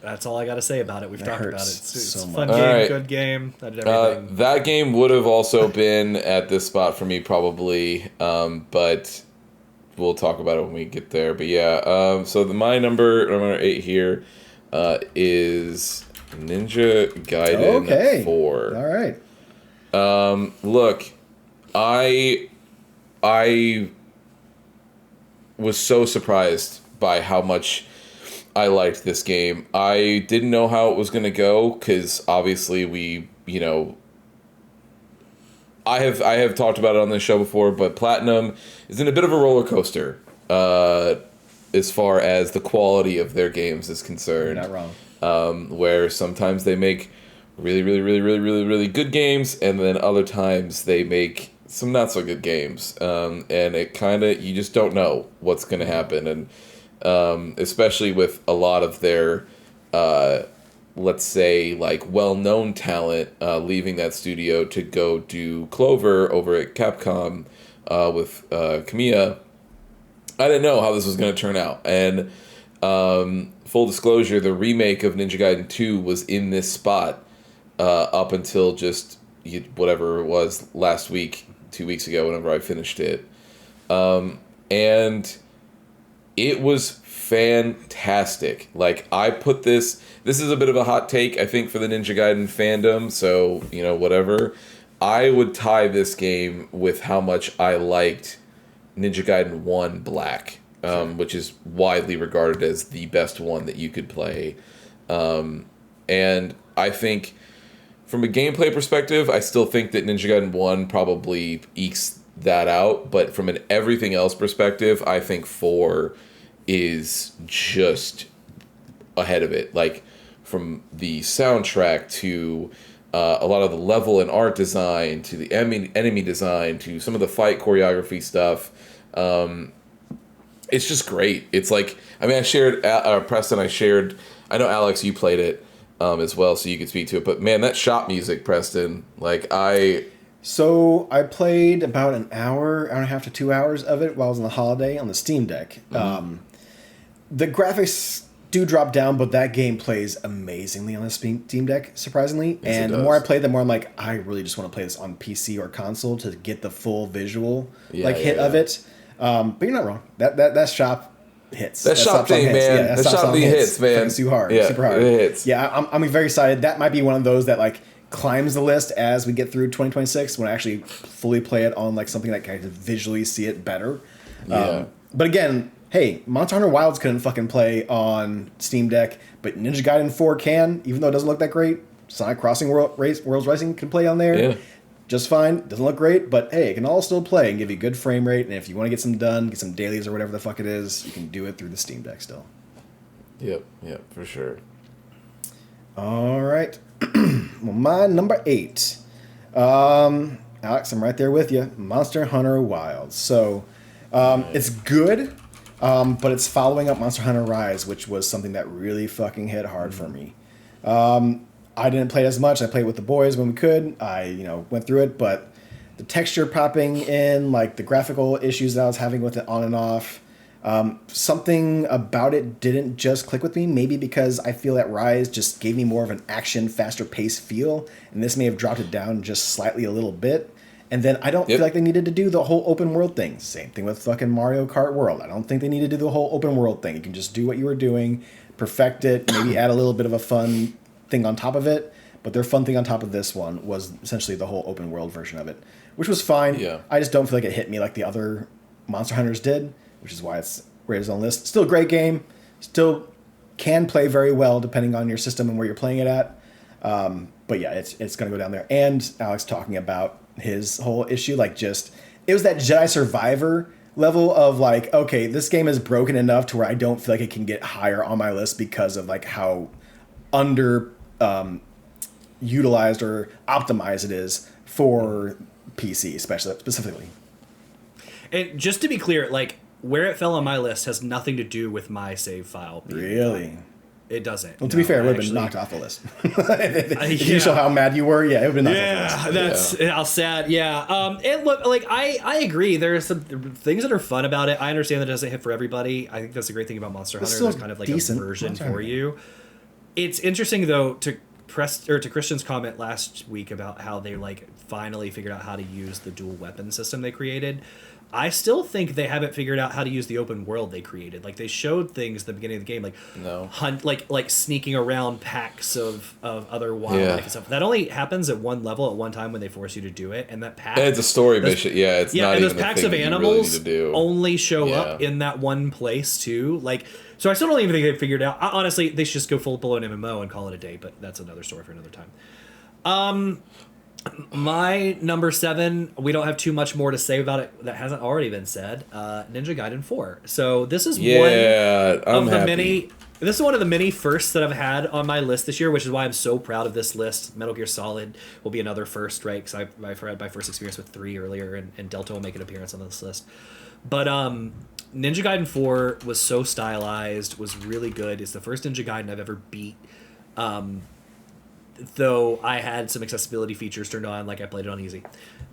That's all I got to say about it. We've talked about it. It's so a fun much. game, good game. I did everything. That game would have also been at this spot for me probably, but we'll talk about it when we get there. But yeah, so my number 8 here is Ninja Gaiden 4. All right. Look, I was so surprised by how much I liked this game. I didn't know how it was going to go because obviously I have talked about it on this show before, but Platinum is in a bit of a roller coaster as far as the quality of their games is concerned. You're not wrong. Where sometimes they make really, really, really, really, really, really good games, and then other times they make some not so good games. And it kind of, you just don't know what's going to happen. And especially with a lot of their, let's say, like, well-known talent leaving that studio to go do Clover over at Capcom with Kamiya. I didn't know how this was going to turn out. And full disclosure, the remake of Ninja Gaiden 2 was in this spot up until just whatever it was last week, 2 weeks ago, whenever I finished it. And it was fantastic. Like, I put this is a bit of a hot take, I think, for the Ninja Gaiden fandom, so, whatever. I would tie this game with how much I liked Ninja Gaiden 1 Black, which is widely regarded as the best one that you could play. And I think, from a gameplay perspective, I still think that Ninja Gaiden 1 probably ekes that out, but from an everything else perspective, I think 4 is just ahead of it. Like, from the soundtrack to a lot of the level and art design to the enemy design to some of the fight choreography stuff. It's just great. It's like, I shared, Preston, I know Alex, you played it as well, so you could speak to it, but man, that shop music, Preston, So I played about an hour and a half to 2 hours of it while I was on the holiday on the Steam Deck. Mm-hmm. The graphics do drop down, but that game plays amazingly on the Steam Deck, surprisingly. Yes, and the more I play, the more I'm like, I really just want to play this on PC or console to get the full visual hit of it. But you're not wrong. That shop hits. That shop thing, man. Yeah, that shop thing hits, man. Super hard. Yeah, super hard. It hits. Yeah, I'm very excited. That might be one of those that like climbs the list as we get through 2026 when I actually fully play it on like something that can visually see it better. Yeah. But again, hey, Monster Hunter Wilds couldn't fucking play on Steam Deck, but Ninja Gaiden 4 can, even though it doesn't look that great. Sonic Crossing Worlds Rising can play on there just fine. Doesn't look great, but hey, it can all still play and give you good frame rate. And if you want to get some done, get some dailies or whatever the fuck it is, you can do it through the Steam Deck still. Yep, for sure. All right. Well, my number 8. Alex, I'm right there with you. Monster Hunter Wilds. So, it's good. But it's following up Monster Hunter Rise, which was something that really fucking hit hard for me. I didn't play it as much. I played with the boys when we could. I, went through it, but the texture popping in, like the graphical issues that I was having with it on and off, something about it didn't just click with me. Maybe because I feel that Rise just gave me more of an action, faster paced feel, and this may have dropped it down just slightly a little bit. And then I don't feel like they needed to do the whole open world thing. Same thing with fucking Mario Kart World. I don't think they needed to do the whole open world thing. You can just do what you were doing, perfect it, maybe add a little bit of a fun thing on top of it. But their fun thing on top of this one was essentially the whole open world version of it, which was fine. Yeah. I just don't feel like it hit me like the other Monster Hunters did, which is why it's rated on the list. Still a great game. Still can play very well depending on your system and where you're playing it at. But yeah, it's going to go down there. And Alex talking about his whole issue, like just, it was that Jedi Survivor level of like, okay, this game is broken enough to where I don't feel like it can get higher on my list because of like how under utilized or optimized it is for PC, specifically. And just to be clear, like where it fell on my list has nothing to do with my save file. Really? It doesn't. Well, to be fair, it would have been knocked off the list. If you show how mad you were, yeah, it would have been knocked off the list. That's how sad. Yeah. And look, like I agree. There are some things that are fun about it. I understand that it doesn't hit for everybody. I think that's the great thing about Monster Hunter. There's kind of like a version for you. It's interesting though to Christian's comment last week about how they like finally figured out how to use the dual weapon system they created. I still think they haven't figured out how to use the open world they created. Like they showed things at the beginning of the game, like hunt, like sneaking around packs of other wildlife and stuff. That only happens at one level at one time when they force you to do it, and that pack. And it's a story mission. Yeah, it's not and even those packs the of thing animals that you really need to do. only show up in that one place too. Like, so I still don't even think they've figured out. Honestly, they should just go full blown MMO and call it a day. But that's another story for another time. My number 7, we don't have too much more to say about it that hasn't already been said. Ninja Gaiden 4. So this is one of the many firsts that I've had on my list this year, which is why I'm so proud of this list. Metal Gear Solid will be another first, right? Because I've had my first experience with 3 earlier, and Delta will make an appearance on this list. But Ninja Gaiden 4 was so stylized, was really good. It's the first Ninja Gaiden I've ever beat. Though I had some accessibility features turned on, like I played it on easy.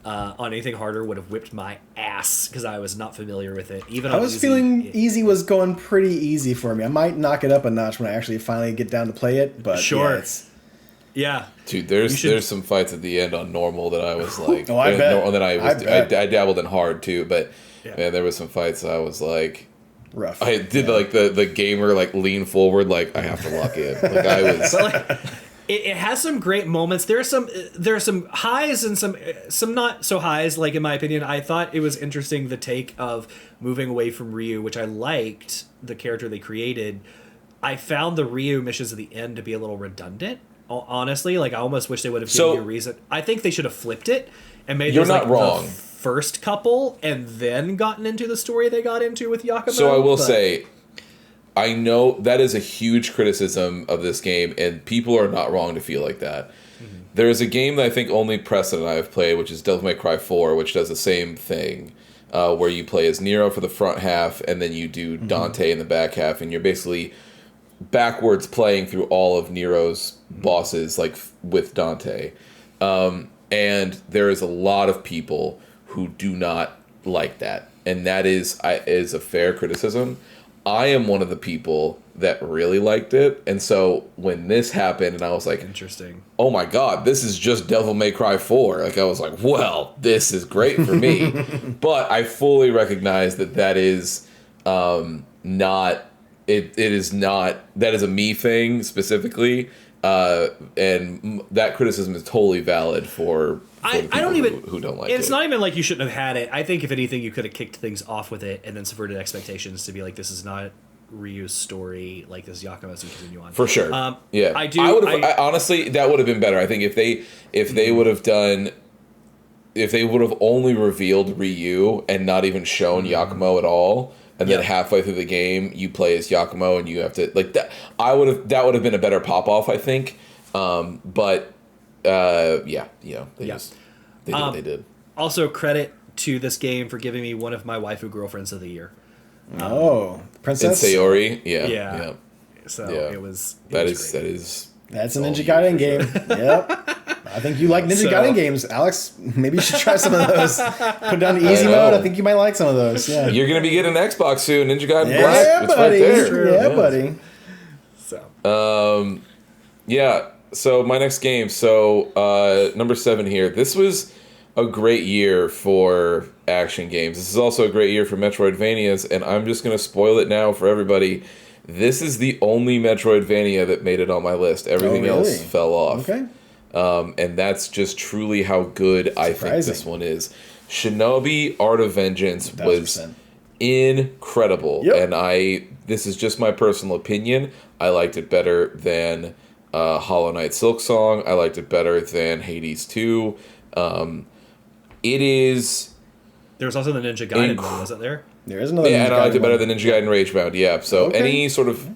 On anything harder would have whipped my ass because I was not familiar with it. Even I was feeling easy was going pretty easy for me. I might knock it up a notch when I actually finally get down to play it, but sure. Yeah. Dude, there's some fights at the end on normal that I was like, I bet. And then I dabbled in hard too, but man, there was some fights I was like, rough. I did like the gamer like lean forward, like I have to lock in. Like I was. It has some great moments. There are some highs and some not so highs. Like in my opinion, I thought it was interesting the take of moving away from Ryu, which I liked the character they created. I found the Ryu missions at the end to be a little redundant. Honestly, like I almost wish they would have given you a reason. I think they should have flipped it and made You're not wrong. The first couple and then gotten into the story they got into with Yakumo. So I will say, I know that is a huge criticism of this game, and people are not wrong to feel like that. Mm-hmm. There is a game that I think only Preston and I have played, which is Devil May Cry 4, which does the same thing, where you play as Nero for the front half, and then you do Dante in the back half, and you're basically backwards playing through all of Nero's bosses, like with Dante. And there is a lot of people who do not like that, and that is a fair criticism. I am one of the people that really liked it, and so when this happened, and I was like, interesting. Oh my god, this is just Devil May Cry 4. Like I was like, well, this is great for me. But I fully recognize that is not it is not, that is a me thing specifically, and that criticism is totally valid for the people who don't like it. It's not even like you shouldn't have had it. I think if anything, you could have kicked things off with it and then subverted expectations to be like, this is not Ryu's story, like this Yakumo's and continue on. For sure. Yeah. I honestly, that would have been better. I think if they would have done, if they would have only revealed Ryu and not even shown Yakumo at all, and then halfway through the game you play as Yakumo and you have to like that, that would have been a better pop off, I think. But they did what they did. Also, credit to this game for giving me one of my waifu girlfriends of the year. Princess in Sayori, yeah. So it was. That's a Ninja Gaiden game. Yep. I think you like Ninja Gaiden games, Alex. Maybe you should try some of those. Put it on easy mode. I think you might like some of those. Yeah. You're gonna be getting an Xbox soon. Ninja Gaiden Black. It's buddy. right there. Yeah, buddy. So. Yeah. So my next game. So number 7 here. This was a great year for action games. This is also a great year for Metroidvanias, and I'm just gonna spoil it now for everybody. This is the only Metroidvania that made it on my list. Everything else fell off. Okay. And that's just truly how good I think this one is. Shinobi Art of Vengeance 1,000%. was incredible. Yep. And this is just my personal opinion, I liked it better than Hollow Knight Silk Song. I liked it better than Hades 2. It is... There was also the Ninja Gaiden one, wasn't there? There is another Ninja and I liked Gaiden it better one. than Ninja Gaiden Ragebound, yeah. So any sort of...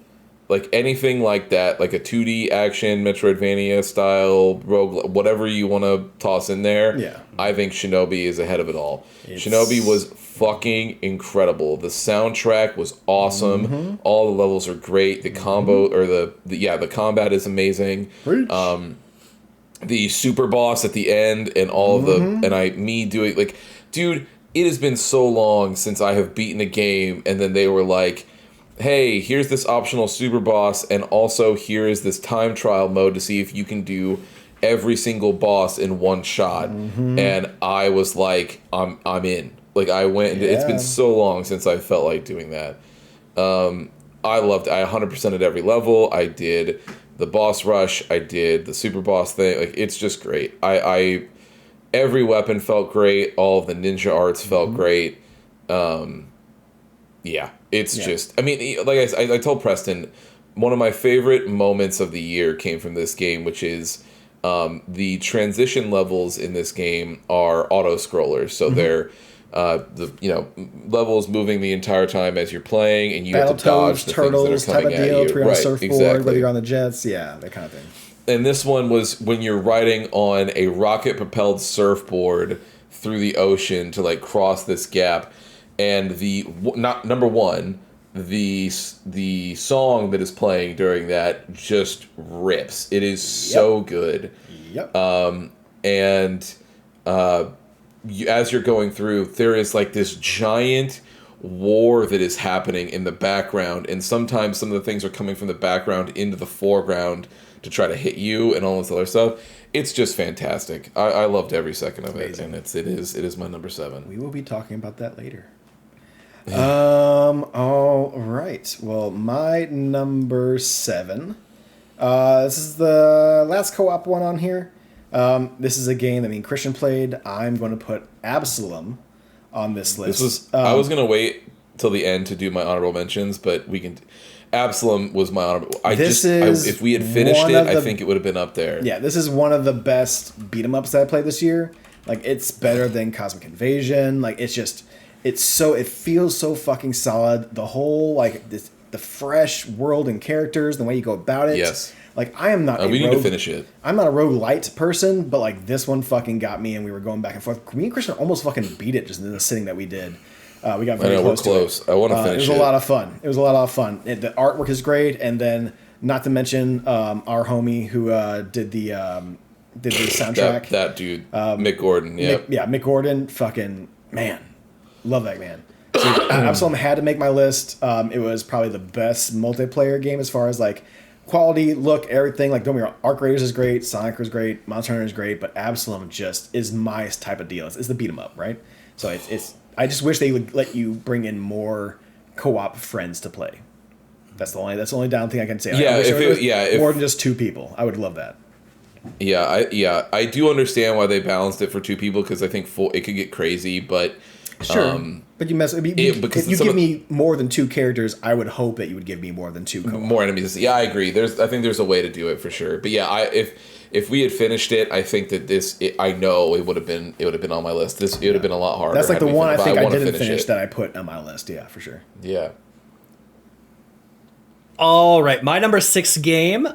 Like anything like that, like a 2D action, Metroidvania style, rogue, whatever you want to toss in there, I think Shinobi is ahead of it all. Shinobi was fucking incredible. The soundtrack was awesome. All the levels are great. The combo, or the combat is amazing. The super boss at the end and all of the, like, dude, it has been so long since I have beaten a game and then they were like, hey, here's this optional super boss, and also here is this time trial mode to see if you can do every single boss in one shot. And I was like, I'm in. Like, I went, it's been so long since I felt like doing that. I loved it. I 100%ed every level. I did the boss rush. I did the super boss thing. Like, it's just great. Every weapon felt great. All of the ninja arts felt great. It's just, I mean, like I told Preston, one of my favorite moments of the year came from this game, which is the transition levels in this game are auto scrollers. So they're levels moving the entire time as you're playing, and you have to dodge the things that are coming at you. If you're on a surfboard, whether you're on the jets, that kind of thing. And this one was when you're riding on a rocket propelled surfboard through the ocean to like cross this gap. And number one, the song that is playing during that just rips. It is so good. And as you're going through, there is like this giant war that is happening in the background, and sometimes some of the things are coming from the background into the foreground to try to hit you and all this other stuff. It's just fantastic. I loved every second of it, and it is my number 7. We will be talking about that later. All right. Well, my number 7. This is the last co-op one on here. This is a game that me and Christian played. I'm going to put Absalom on this list. I was going to wait till the end to do my honorable mentions, but we can. Absalom was my honorable. If we had finished it, I think it would have been up there. Yeah, this is one of the best beat 'em ups that I played this year. Like, it's better than Cosmic Invasion. Like, it feels so fucking solid. The whole, like, the fresh world and characters, the way you go about it. Yes. Like, I am not we need to finish it. I'm not a roguelite person, but, like, this one fucking got me, and we were going back and forth. Me and Christian almost fucking beat it just in the sitting that we did. We got very close to it. I want to finish it. It was a lot of fun. The artwork is great, and then, not to mention, our homie who did the soundtrack. That dude, Mick Gordon, Mick Gordon, fucking, man. Love that man. So Absalom had to make my list. It was probably the best multiplayer game as far as like quality, look, everything. Like, don't get me wrong, Arc Raiders is great, Sonic is great, Monster Hunter is great, but Absalom just is my type of deal. It's the beat 'em up, right? So it's. I just wish they would let you bring in more co-op friends to play. That's the only down thing I can say. More than just 2 people. I would love that. I do understand why they balanced it for 2 people, because I think it could get crazy, but. Sure, but if you give me more than 2 characters, I would hope that you would give me more than 2 co-op. More enemies. Yeah, I agree. I think there's a way to do it for sure. But yeah, if we had finished it, I think that I know it would have been on my list. It would have been a lot harder. That's like the one I think I didn't finish that I put on my list. Yeah, for sure. Yeah. All right, my number 6 game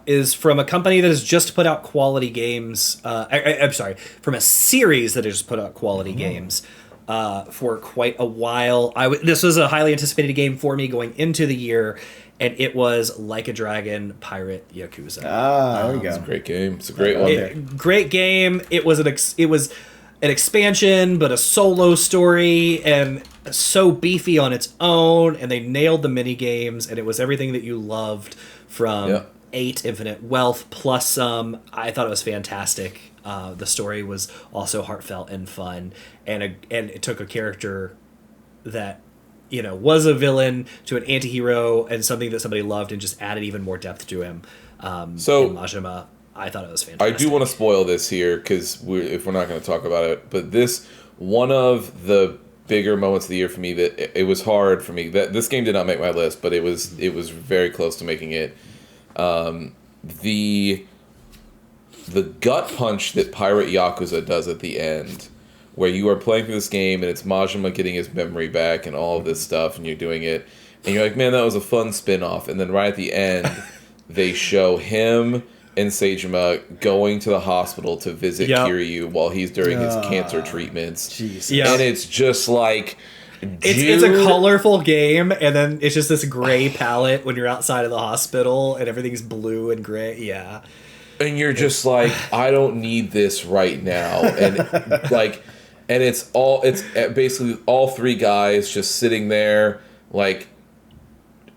is from a company that has just put out quality games. I'm sorry, from a series that has just put out quality games. For quite a while. This was a highly anticipated game for me going into the year, and it was Like a Dragon Pirate Yakuza. There we go. It's a great game. It's a great one. Great game. It was an expansion, but a solo story, and so beefy on its own, and they nailed the mini games, and it was everything that you loved from 8 Infinite Wealth plus some. I thought it was fantastic. The story was also heartfelt and fun, and it took a character that was a villain to an anti-hero and something that somebody loved, and just added even more depth to him. So Majima, I thought it was fantastic. I do want to spoil this here because if we're not going to talk about it, but this one of the bigger moments of the year for me that it was hard for me that this game did not make my list, but it was very close to making it. The gut punch that Pirate Yakuza does at the end, where you are playing through this game and it's Majima getting his memory back and all of this stuff, and you're doing it, and you're like, man, that was a fun spin-off. And then right at the end, they show him and Seijima going to the hospital to visit Kiryu while he's during his cancer treatments. Yep. And it's just like... It's a colorful game, and then it's just this gray palette when you're outside of the hospital, and everything's blue and gray. Yeah. And you're just like, I don't need this right now. And like... And it's basically all three guys just sitting there, like,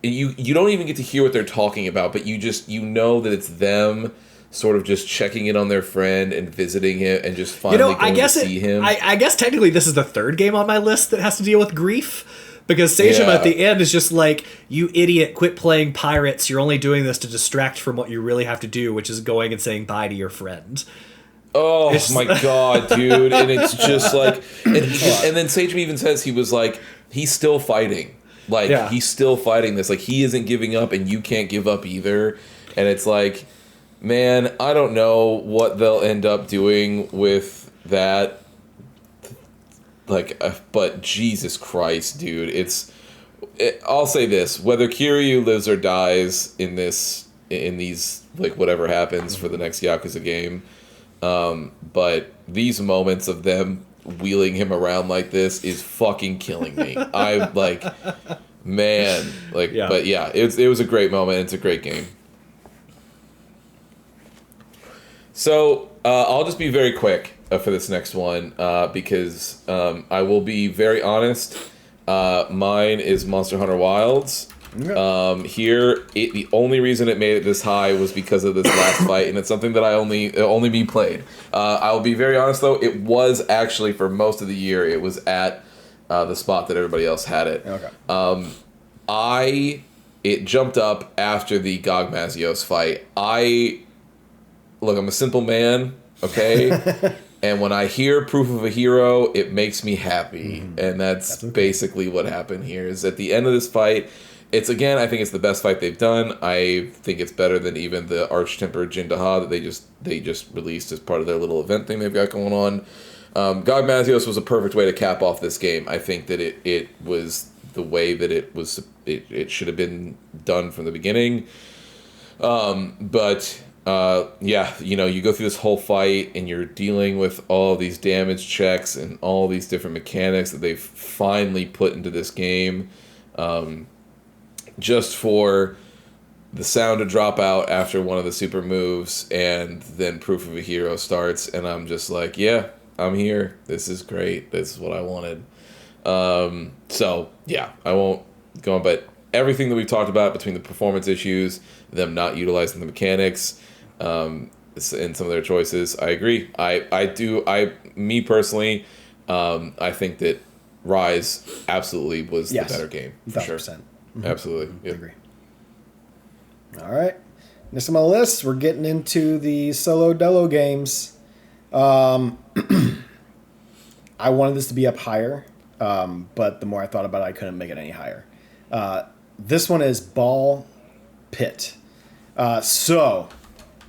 you don't even get to hear what they're talking about, but you know that it's them sort of just checking in on their friend and visiting him and just finally going to see him. I guess technically this is the third game on my list that has to deal with grief, because Seijima at the end is just like, you idiot, quit playing pirates. You're only doing this to distract from what you really have to do, which is going and saying bye to your friend. Oh my god, dude. And it's just like, and then Seijima even says he was like, he's still fighting. Like, he's still fighting this. Like, he isn't giving up, and you can't give up either. And it's like, man, I don't know what they'll end up doing with that. Like, but Jesus Christ, dude. I'll say this. Whether Kiryu lives or dies in these, like, whatever happens for the next Yakuza game, but these moments of them wheeling him around like this is fucking killing me. I'm like, man, like, but yeah, it was a great moment. It's a great game. So I'll just be very quick for this next one because I will be very honest. Mine is Monster Hunter Wilds. Here, the only reason it made it this high was because of this last fight, and it's something that only me played. I'll be very honest though, it was actually for most of the year, it was at the spot that everybody else had it. Okay. It jumped up after the Gog Mazios fight. I'm a simple man, okay? And when I hear Proof of a Hero, it makes me happy. Mm-hmm. And that's basically what happened here, is at the end of this fight, I think it's the best fight they've done. I think it's better than even the Arch-Tempered Jindaha that they just released as part of their little event thing they've got going on. God Mazios was a perfect way to cap off this game. I think that it was the way that it should have been done from the beginning. You go through this whole fight and you're dealing with all these damage checks and all these different mechanics that they've finally put into this game. Just for the sound to drop out after one of the super moves, and then Proof of a Hero starts, and I'm just like, yeah, I'm here. This is great. This is what I wanted. I won't go on, but everything that we've talked about between the performance issues, them not utilizing the mechanics, and some of their choices, I agree. Me personally, I think that Rise absolutely was the better game, for 1,000%. Sure. Mm-hmm. Absolutely. Yep. I agree. All right. Next on my list, we're getting into the solo delo games. I wanted this to be up higher, but the more I thought about it, I couldn't make it any higher. This one is Ball Pit. So,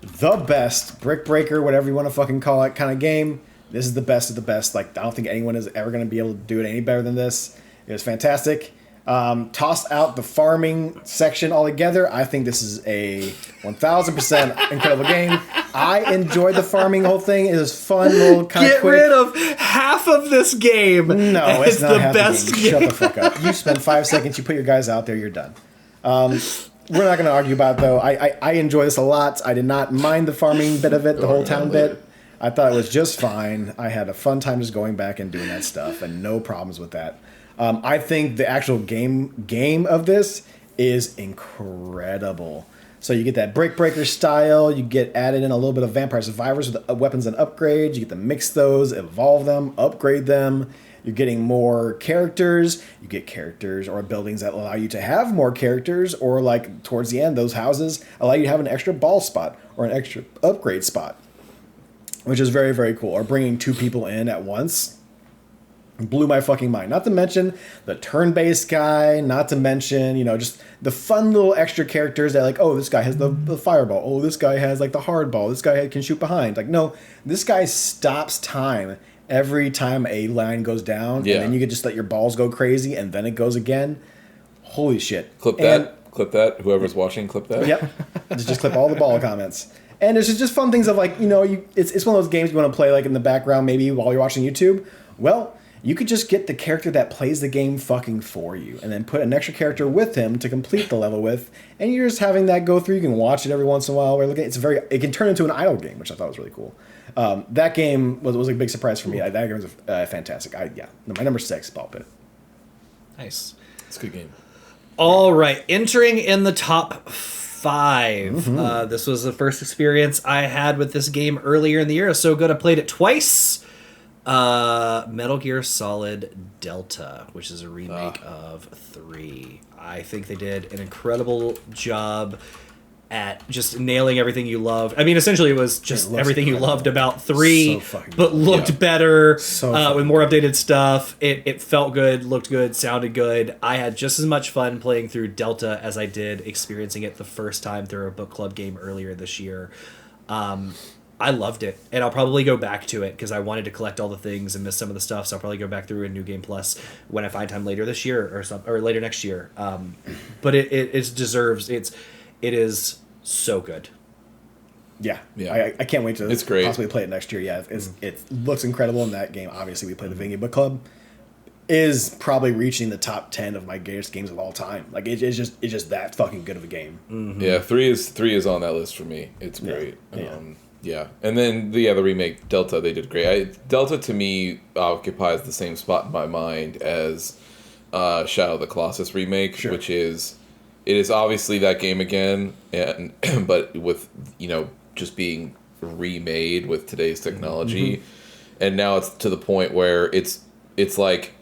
the best Brick Breaker, whatever you want to fucking call it, kind of game. This is the best of the best. Like, I don't think anyone is ever going to be able to do it any better than this. It was fantastic. Tossed out the farming section altogether. I think this is a 1,000% incredible game. I enjoyed the farming whole thing. It was fun, little kind of quick. Get rid of half of this game. No, it's not the half best the game. Shut the fuck up. You spend 5 seconds, you put your guys out there, you're done. We're not going to argue about it, though. I enjoy this a lot. I did not mind the farming bit of it, the whole town bit. I thought it was just fine. I had a fun time just going back and doing that stuff, and no problems with that. I think the actual game of this is incredible. So you get that Brick Breaker style. You get added in a little bit of Vampire Survivors with weapons and upgrades. You get to mix those, evolve them, upgrade them. You're getting more characters. You get characters or buildings that allow you to have more characters, or like towards the end, those houses allow you to have an extra ball spot or an extra upgrade spot, which is very, very cool. Or bringing 2 people in at once blew my fucking mind. Not to mention the turn-based guy, not to mention, just the fun little extra characters that like, oh, this guy has the fireball. Oh, this guy has like the hardball. This guy can shoot behind. Like, no, this guy stops time every time a line goes down. Yeah. And then you can just let your balls go crazy and then it goes again. Holy shit. Clip that. Whoever's watching, clip that. Yep. just clip all the ball comments. And it's just fun things of like, it's one of those games you want to play like in the background maybe while you're watching YouTube. Well, you could just get the character that plays the game fucking for you and then put an extra character with him to complete the level with, and you're just having that go through. You can watch it every once in a while. It can turn into an idle game, which I thought was really cool. That game was a big surprise for me. That game was fantastic. My number 6, ball pit. Nice. It's a good game. All right, entering in the top 5. This was the first experience I had with this game earlier in the year. It was so good I played it twice. Metal Gear Solid Delta, which is a remake of 3. I think they did an incredible job at just nailing everything you loved. I mean, essentially it was just everything you loved about 3, but looked better, with more updated stuff. It felt good, looked good, sounded good. I had just as much fun playing through Delta as I did experiencing it the first time through a book club game earlier this year. I loved it, and I'll probably go back to it because I wanted to collect all the things and miss some of the stuff. So I'll probably go back through a New Game Plus when I find time later this year or later next year. But it deserves it is so good. Yeah. I can't wait to it's great. Possibly play it next year. Yeah, it looks incredible in that game. Obviously, we played the Vingy Book Club. Is probably reaching the top 10 of my greatest games of all time. Like it's just that fucking good of a game. Mm-hmm. Yeah, 3 is on that list for me. It's great. Yeah, and then the remake Delta, they did great. Delta to me occupies the same spot in my mind as Shadow of the Colossus remake, which is obviously that game again, and but with just being remade with today's technology, and now it's to the point where it's like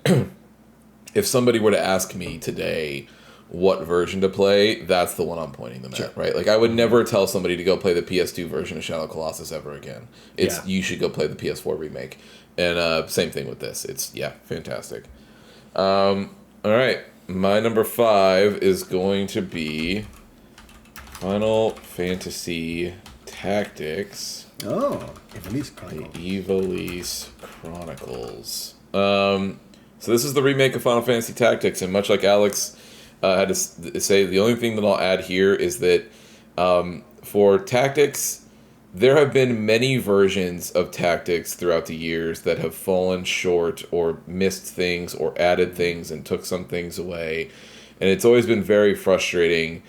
if somebody were to ask me today what version to play, that's the one I'm pointing them at, right? Like I would never tell somebody to go play the PS2 version of Shadow of Colossus ever again. You should go play the PS4 remake. And same thing with this. It's fantastic. All right, my number 5 is going to be Final Fantasy Tactics. Oh, Ivalice Chronicles. The Ivalice Chronicles. So this is the remake of Final Fantasy Tactics, and much like Alex had to say, the only thing that I'll add here is that for Tactics, there have been many versions of Tactics throughout the years that have fallen short or missed things or added things and took some things away. And it's always been very frustrating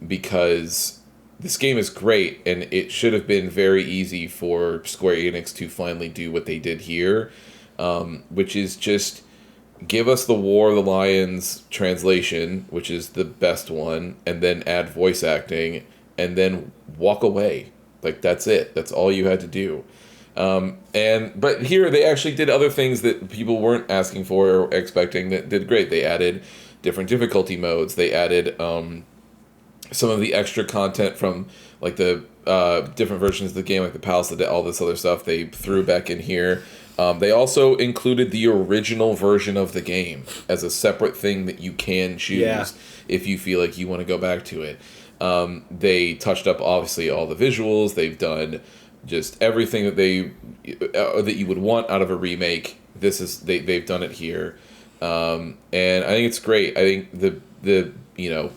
because this game is great and it should have been very easy for Square Enix to finally do what they did here, which is just give us the War of the Lions translation, which is the best one, and then add voice acting, and then walk away. Like, that's it. That's all you had to do. But here, they actually did other things that people weren't asking for or expecting that did great. They added different difficulty modes. They added some of the extra content from, like, the different versions of the game, like the Palace of all this other stuff they threw back in here. They also included the original version of the game as a separate thing that you can choose if you feel like you want to go back to it. They touched up, obviously, all the visuals. They've done just everything that you would want out of a remake. They've done it here, and I think it's great. I think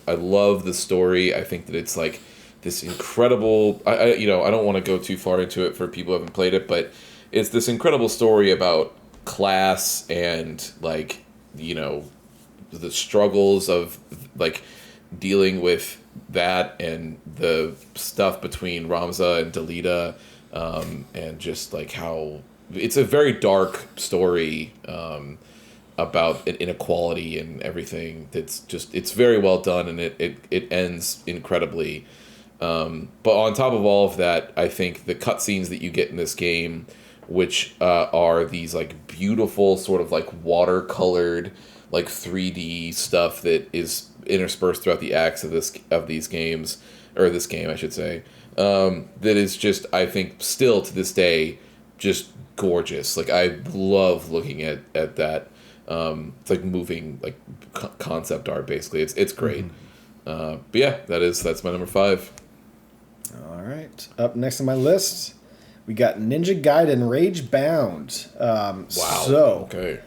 I love the story. I think that it's like this incredible. I don't want to go too far into it for people who haven't played it, but it's this incredible story about class and, like, the struggles of, like, dealing with that and the stuff between Ramza and Delita, and just, like, how it's a very dark story about inequality and everything. It's very well done, and it ends incredibly. But on top of all of that, I think the cutscenes that you get in this game which are these like beautiful sort of like watercolored like 3D stuff that is interspersed throughout the acts of these games, or this game I should say, that is just, I think, still to this day just gorgeous. Like I love looking at that. It's like moving like concept art basically. It's great. But yeah, that's my number 5. All right. Up next on my list, we got Ninja Gaiden Rage Bound. Wow. So, okay.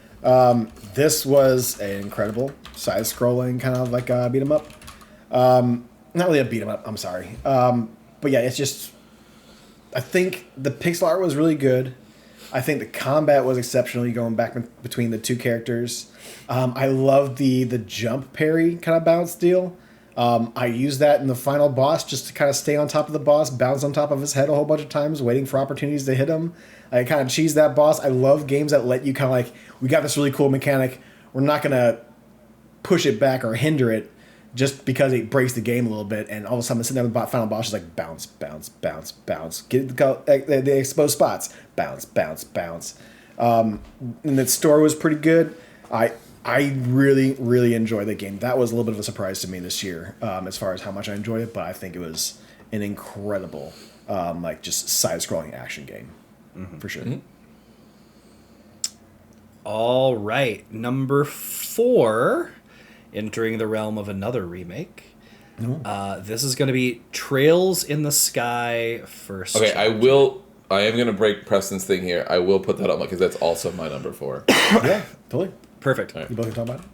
This was an incredible side-scrolling kind of like a beat 'em up. Not really a beat 'em up. I'm sorry. But yeah, it's just. I think the pixel art was really good. I think the combat was exceptionally going back between the two characters. I love the jump parry kind of bounce deal. I used that in the final boss just to kind of stay on top of the boss, bounce on top of his head a whole bunch of times, waiting for opportunities to hit him. I kind of cheese that boss. I love games that let you kind of like, we got this really cool mechanic. We're not going to push it back or hinder it just because it breaks the game a little bit. And all of a sudden, sitting there with the final boss is like bounce, bounce, bounce, bounce. Get the exposed spots. Bounce, bounce, bounce. And the story was pretty good. I really, really enjoyed the game. That was a little bit of a surprise to me this year, as far as how much I enjoyed it. But I think it was an incredible, like just side-scrolling action game, for sure. Mm-hmm. All right, number 4, entering the realm of another remake. This is going to be Trails in the Sky First. Okay, I am going to break Preston's thing here. I will put that on because that's also my number 4. Yeah, totally. Perfect. You both can talk about it?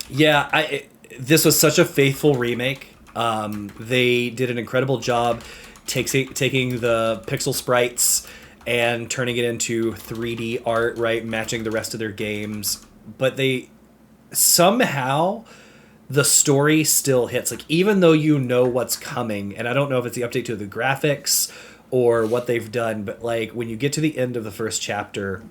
Yeah, this was such a faithful remake. They did an incredible job taking the pixel sprites and turning it into 3D art, right, matching the rest of their games. But they somehow, the story still hits. Like, even though you know what's coming, and I don't know if it's the update to the graphics or what they've done, but like when you get to the end of the first chapter,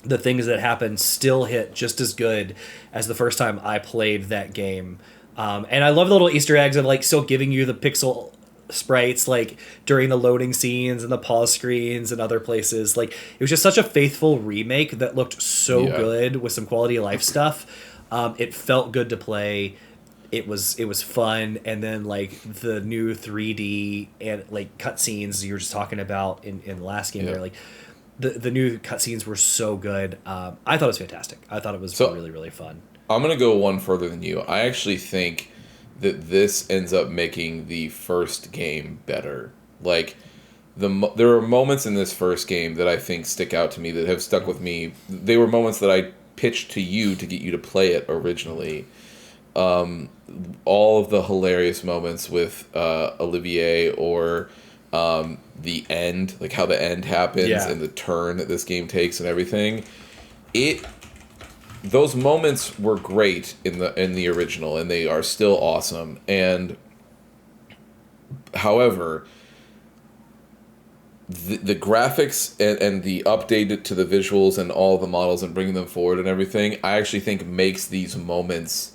the things that happen still hit just as good as the first time I played that game. And I love the little Easter eggs of like still giving you the pixel sprites like during the loading scenes and the pause screens and other places. Like, it was just such a faithful remake that looked so good with some quality of life stuff. It felt good to play. It was fun, and then like the new 3D and like cutscenes you were just talking about in the last game there, like the new cutscenes were so good. I thought it was fantastic. I thought it was really, really fun. I'm gonna go one further than you. I actually think that this ends up making the first game better. Like, there are moments in this first game that I think stick out to me, that have stuck with me. They were moments that I pitched to you to get you to play it originally. All of the hilarious moments with Olivier, or the end, like how the end happens and the turn that this game takes and everything. Those moments were great in the original, and they are still awesome. And however, the graphics and the update to the visuals and all the models and bringing them forward and everything, I actually think makes these moments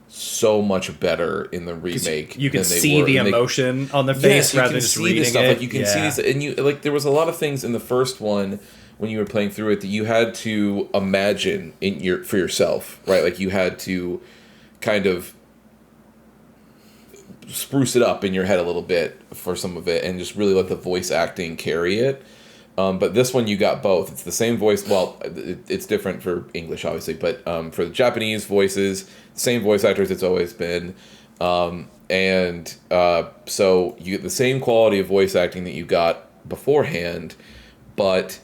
so much better in the remake. You can see the emotion on their face rather than just reading it. Like, you can see these, and you like, there was a lot of things in the first one when you were playing through it that you had to imagine for yourself, right? Like, you had to kind of spruce it up in your head a little bit for some of it, and just really let the voice acting carry it. But this one, you got both. It's the same voice. Well, it's different for English, obviously, but for the Japanese voices, same voice actors it's always been. So you get the same quality of voice acting that you got beforehand, but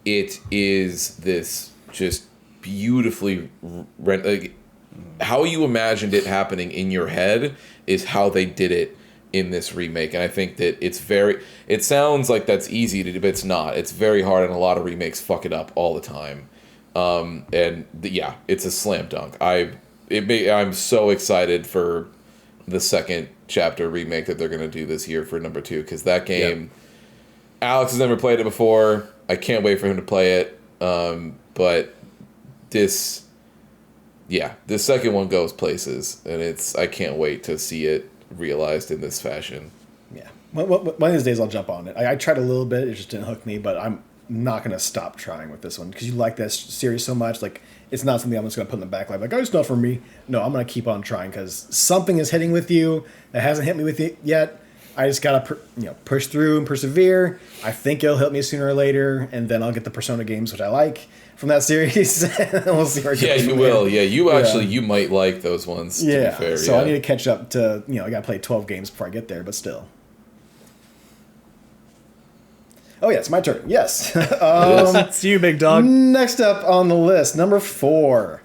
it is this just beautifully... like, how you imagined it happening in your head is how they did it in this remake. And I think that it sounds like that's easy to do, but it's not. It's very hard, and a lot of remakes fuck it up all the time. It's a slam dunk. I'm so excited for the second chapter remake that they're going to do this year for number 2, because that game, Alex has never played it before. I can't wait for him to play it. But this second one goes places, and I can't wait to see it realized in this fashion. Yeah. One of these days I'll jump on it. I tried a little bit, it just didn't hook me, but I'm not going to stop trying with this one because you like that series so much. Like, it's not something I'm just going to put in the back like, oh, it's not for me. No, I'm going to keep on trying because something is hitting with you that hasn't hit me with it yet. I just got to push through and persevere. I think it'll hit me sooner or later, and then I'll get the Persona games, which I like from that series. And we'll see where it goes. Yeah, you will. Yeah, you might like those ones, to be fair. So I need to catch up to, I got to play 12 games before I get there, but still. Oh, yeah, it's my turn. Yes. That's you, big dog. Next up on the list, number 4.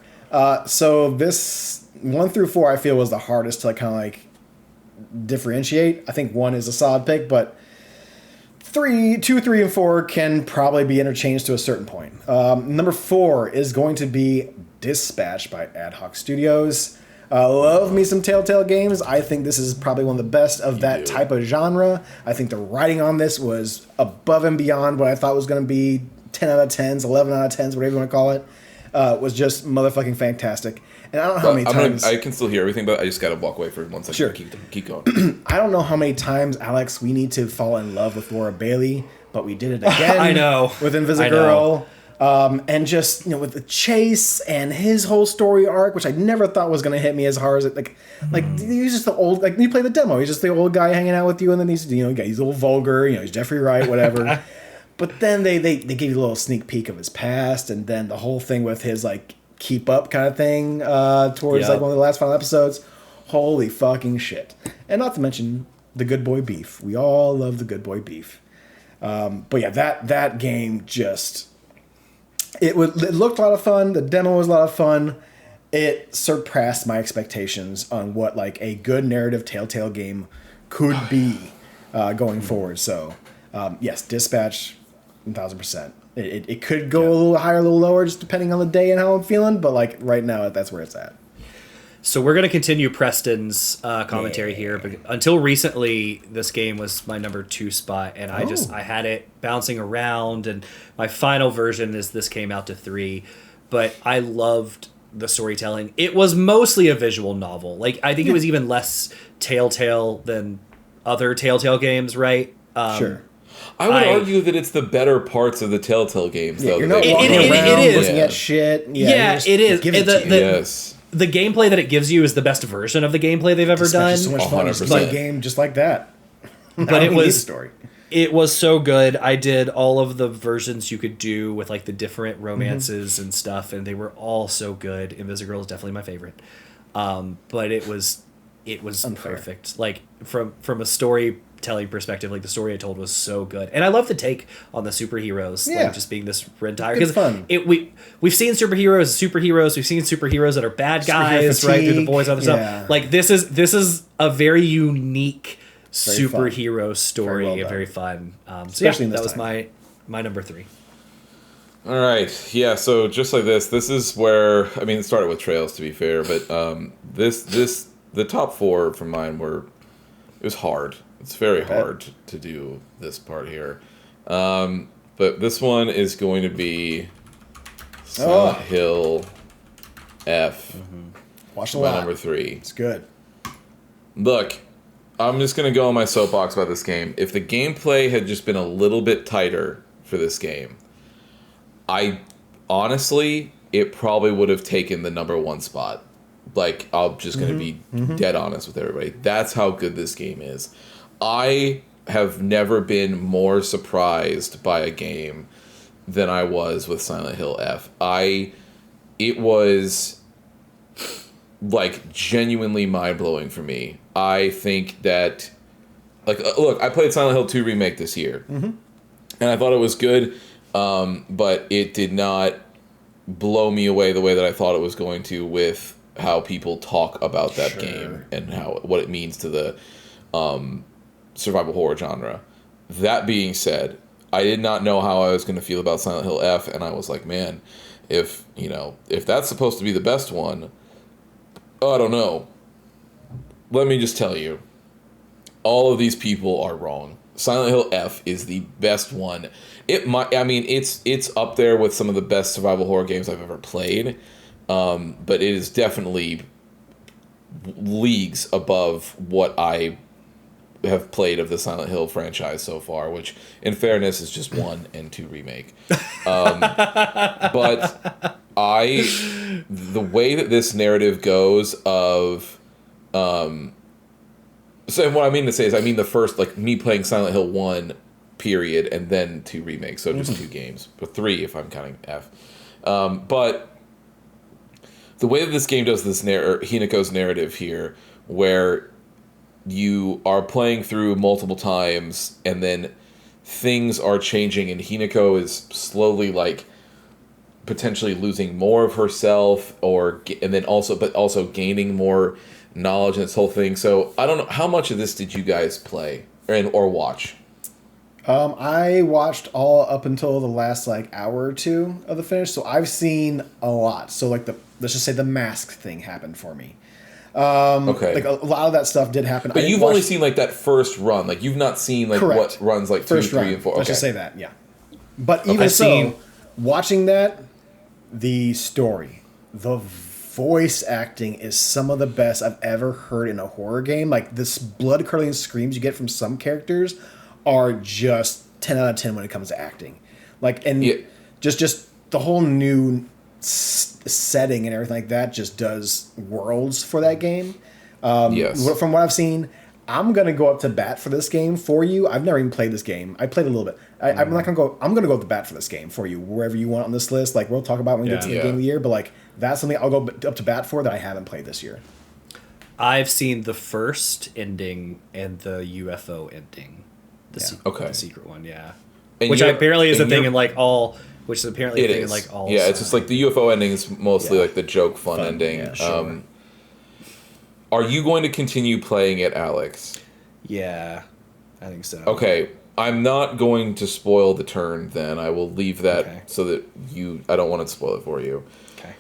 So this 1 through 4 I feel was the hardest to kind of differentiate. I think 1 is a solid pick, but 2, 3, and 4 can probably be interchanged to a certain point. Number 4 is going to be Dispatch by Ad Hoc Studios. Love me some Telltale games. I think this is probably one of the best of that type of genre. I think the writing on this was above and beyond what I thought was going to be. 10 out of 10s, 11 out of 10s, whatever you want to call it. Was just motherfucking fantastic. And I don't know how many times... I can still hear everything, but I just got to walk away for 1 second. Sure. Keep going. I don't know how many times, Alex, we need to fall in love with Laura Bailey, but we did it again. I know. With Invisigirl. And just, with the chase and his whole story arc, which I never thought was going to hit me as hard as it, he's just the old, you play the demo, he's just the old guy hanging out with you, and then he's, he's a little vulgar, he's Jeffrey Wright, whatever. But then they give you a little sneak peek of his past, and then the whole thing with his, keep up kind of thing, towards, one of the last final episodes. Holy fucking shit. And not to mention the good boy beef. We all love the good boy beef. But yeah, that game just... It looked a lot of fun. The demo was a lot of fun. It surpassed my expectations on what a good narrative Telltale game could be going forward. So, yes, Dispatch, 1,000%. It could go a little higher, a little lower, just depending on the day and how I'm feeling. But right now, that's where it's at. So we're going to continue Preston's commentary here. But until recently, this game was my number 2 spot, and I had it bouncing around, and my final version is this came out to 3. But I loved the storytelling. It was mostly a visual novel. I think it was even less Telltale than other Telltale games, right? Sure. I would argue that it's the better parts of the Telltale games, though. You're not walking around looking at shit. Yeah, it is. Yes. The gameplay that it gives you is the best version of the gameplay they've ever done. So much fun. Just play a game just like that. But it was so good. I did all of the versions you could do with the different romances and stuff, and they were all so good. Invisigirl is definitely my favorite. But it was Unfair. perfect. From a storytelling perspective, the story I told was so good, and I love the take on the superheroes, just being this entire because we've seen superheroes, we've seen superheroes that are bad guys, right, through the boys and other stuff. This is a very unique superhero story, very fun. Especially that was my number 3. All right, yeah. So just like this is where it started with Trails, to be fair, but the top 4 for mine it was hard. It's very hard to do this part here. But this one is going to be Silent Hill F. Watched a lot. My number 3. It's good. Look, I'm just going to go on my soapbox about this game. If the gameplay had just been a little bit tighter for this game, honestly, it probably would have taken the number 1 spot. I'm just going to be dead honest with everybody. That's how good this game is. I have never been more surprised by a game than I was with Silent Hill F. It was genuinely mind-blowing for me. I think that look, I played Silent Hill 2 Remake this year. And I thought it was good, but it did not blow me away the way that I thought it was going to with how people talk about that game and what it means to the survival horror genre. That being said, I did not know how I was going to feel about Silent Hill F, and I was like, man, if that's supposed to be the best one, I don't know. Let me just tell you, all of these people are wrong. Silent Hill F is the best one. It's up there with some of the best survival horror games I've ever played, but it is definitely leagues above what I have played of the Silent Hill franchise so far, which, in fairness, is just 1 and 2 remake. But the way that this narrative goes of, so what I mean to say is, I mean the first, like, me playing Silent Hill 1, period, and then 2 remakes, so just 2 games, but 3 if I'm counting F. But the way that this game does this Hinako's narrative here, where you are playing through multiple times, and then things are changing, and Hinako is slowly, like, potentially losing more of herself, and then also gaining more knowledge in this whole thing. So I don't know, how much of this did you guys play or watch? I watched all up until the last like hour or two of the finish, so I've seen a lot. So like let's just say the mask thing happened for me. Okay. Like a lot of that stuff did happen. But you've only seen like that first run. Like you've not seen like Correct. What runs like first 2, 3, run. and 4. Okay. Let's just say that, yeah. But even watching that, the story, the voice acting is some of the best I've ever heard in a horror game. Like this blood curdling screams you get from some characters are just 10 out of 10 when it comes to acting. Like, and just the whole new setting and everything like that just does worlds for that game. Yes. From what I've seen, I'm gonna go up to bat for this game for you. I've never even played this game. I played a little bit. I'm not gonna go. I'm gonna go up to bat for this game for you wherever you want on this list. Like we'll talk about when we get to the game of the year. But like that's something I'll go up to bat for that I haven't played this year. I've seen the first ending and the UFO ending. The secret one, yeah. And which apparently is a thing in like all. Which is apparently a thing in like all. Yeah, it's just like the UFO ending is mostly like the joke fun ending. Yeah, sure. Are you going to continue playing it, Alex? Yeah, I think so. Okay, I'm not going to spoil the turn then. I will leave that so that I don't want to spoil it for you. Okay.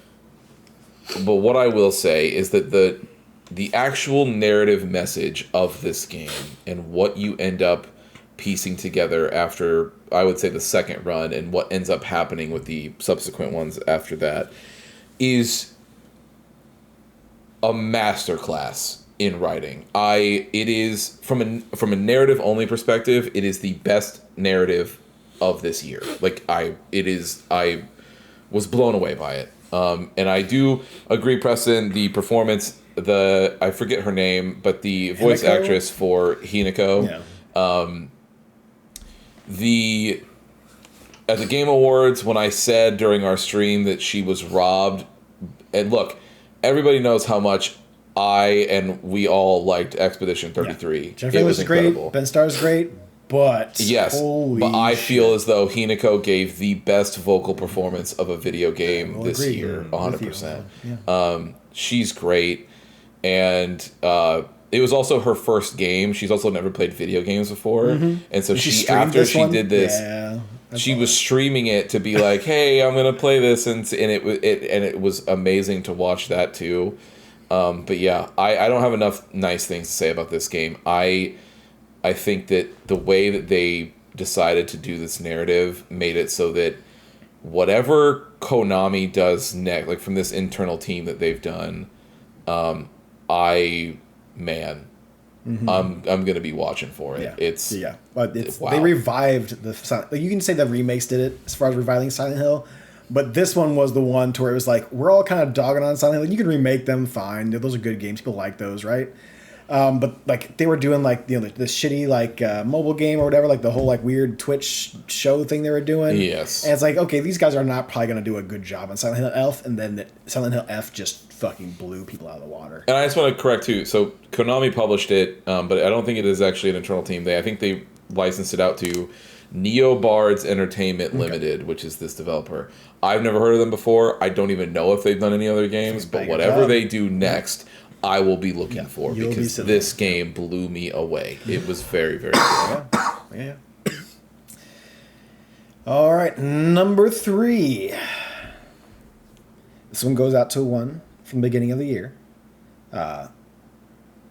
But what I will say is that the actual narrative message of this game and what you end up piecing together after, I would say, the second run and what ends up happening with the subsequent ones after that is a masterclass in writing. It is from a narrative only perspective, it is the best narrative of this year. Like I was blown away by it. And I do agree, Preston, the performance, I forget her name, but the voice actress for Hinako. Yeah. At the Game Awards, when I said during our stream that she was robbed, and look, everybody knows how much we all liked Expedition 33. Yeah. Jennifer was incredible. Great. Ben Starr's great, but I feel as though Hinako gave the best vocal performance of a video game this year, 100%. Yeah. She's great, and it was also her first game. She's also never played video games before, and so she did this. She was streaming it to be like, "Hey, I'm gonna play this," and it was amazing to watch that too. But yeah, I don't have enough nice things to say about this game. I think that the way that they decided to do this narrative made it so that whatever Konami does next, like from this internal team that they've done, I'm gonna be watching for it. Yeah. Wow. They revived you can say the remakes did it as far as reviving Silent Hill, but this one was the one to where it was like we're all kind of dogging on Silent Hill. You can remake them, fine. Those are good games. People like those, right? But like they were doing like the shitty like mobile game or whatever, like the whole like weird Twitch show thing they were doing. Yes. And it's like, okay, these guys are not probably gonna do a good job on Silent Hill F, and then Silent Hill F just fucking blew people out of the water. And I just want to correct too. So Konami published it, but I don't think it is actually an internal team. I think they licensed it out to Neobards Entertainment Limited, which is this developer. I've never heard of them before. I don't even know if they've done any other games, but whatever they do next, I will be looking for, because this game blew me away. It was very, very good. Yeah. All right, number 3. This one goes out to one from the beginning of the year.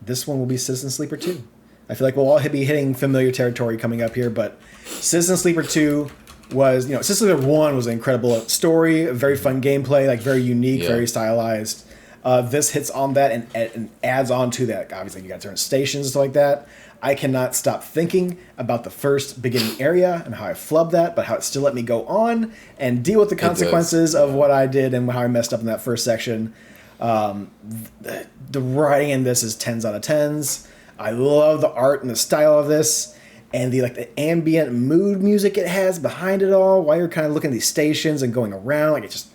This one will be Citizen Sleeper 2. I feel like we'll all be hitting familiar territory coming up here, but Citizen Sleeper 2 was, Citizen Sleeper 1 was an incredible story, very fun gameplay, like very unique, very stylized. This hits on that and adds on to that. Obviously, you got different stations and stuff like that. I cannot stop thinking about the first beginning area and how I flubbed that, but how it still let me go on and deal with the consequences of what I did and how I messed up in that first section. The writing in this is 10s out of 10s. I love the art and the style of this, and the ambient mood music it has behind it all while you're kind of looking at these stations and going around. Like, it's just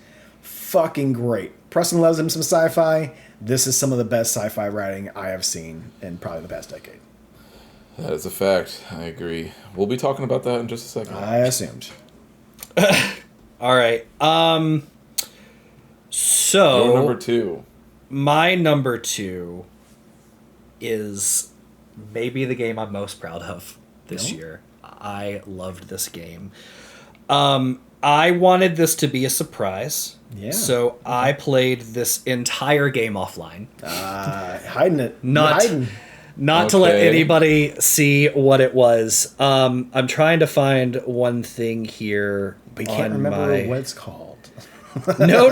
fucking great. Preston loves him some sci-fi. This is some of the best sci-fi writing I have seen in probably the past decade. That is a fact. I agree. We'll be talking about that in just a second. I assumed. All right. So your number 2. My number 2 is maybe the game I'm most proud of this year. I loved this game. I wanted this to be a surprise. Yeah. So I played this entire game offline. Hiding it. Not to let anybody see what it was. I'm trying to find one thing here. But you can't remember what it's called. No.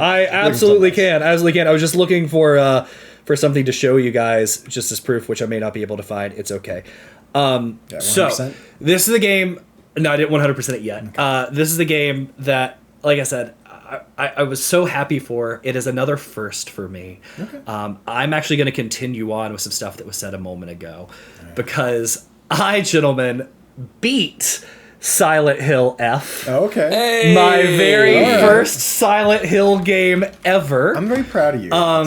I absolutely can. I was just looking for something to show you guys, just as proof, which I may not be able to find. It's okay. So this is the game. No, I didn't 100% it yet. Okay. This is the game that, like I said, I was so happy for. It is another first for me. Okay. I'm actually going to continue on with some stuff that was said a moment ago, because I, gentlemen, beat Silent Hill F. Okay. Hey! My very first Silent Hill game ever. I'm very proud of you. I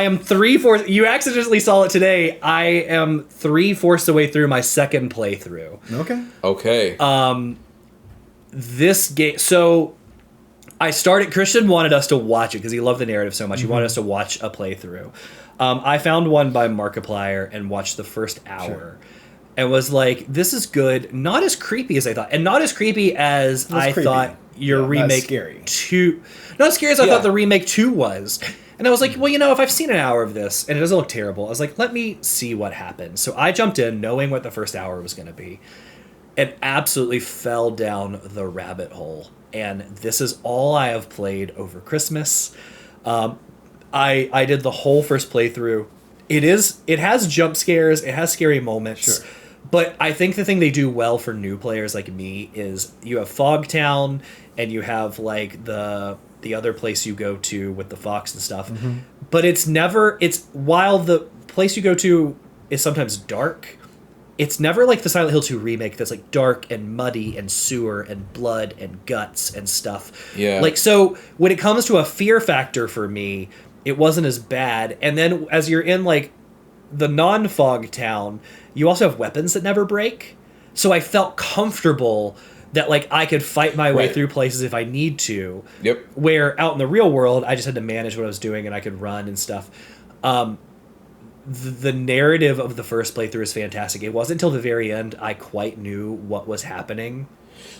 am 3/4. You accidentally saw it today. I am 3/4 the way through my second playthrough. Okay. This game. So I started. Christian wanted us to watch it because he loved the narrative so much. He wanted us to watch a playthrough. I found one by Markiplier and watched the first hour. Sure. And was like, this is good. Not as creepy as I thought. And not as creepy as I thought your remake 2... Not as scary as I thought the remake 2 was. And I was like, well, if I've seen an hour of this and it doesn't look terrible, I was like, let me see what happens. So I jumped in knowing what the first hour was going to be and absolutely fell down the rabbit hole. And this is all I have played over Christmas. I did the whole first playthrough. It has jump scares. It has scary moments. Sure. But I think the thing they do well for new players like me is you have Fogtown and you have like the other place you go to with the fox and stuff. Mm-hmm. But while the place you go to is sometimes dark, it's never like the Silent Hill 2 remake that's like dark and muddy and sewer and blood and guts and stuff. Yeah. Like, so when it comes to a fear factor for me, it wasn't as bad. And then as you're in like the non-fog town, you also have weapons that never break. So I felt comfortable that like I could fight my way through places if I need to. Yep. Where out in the real world, I just had to manage what I was doing and I could run and stuff. The narrative of the first playthrough is fantastic. It wasn't until the very end I quite knew what was happening.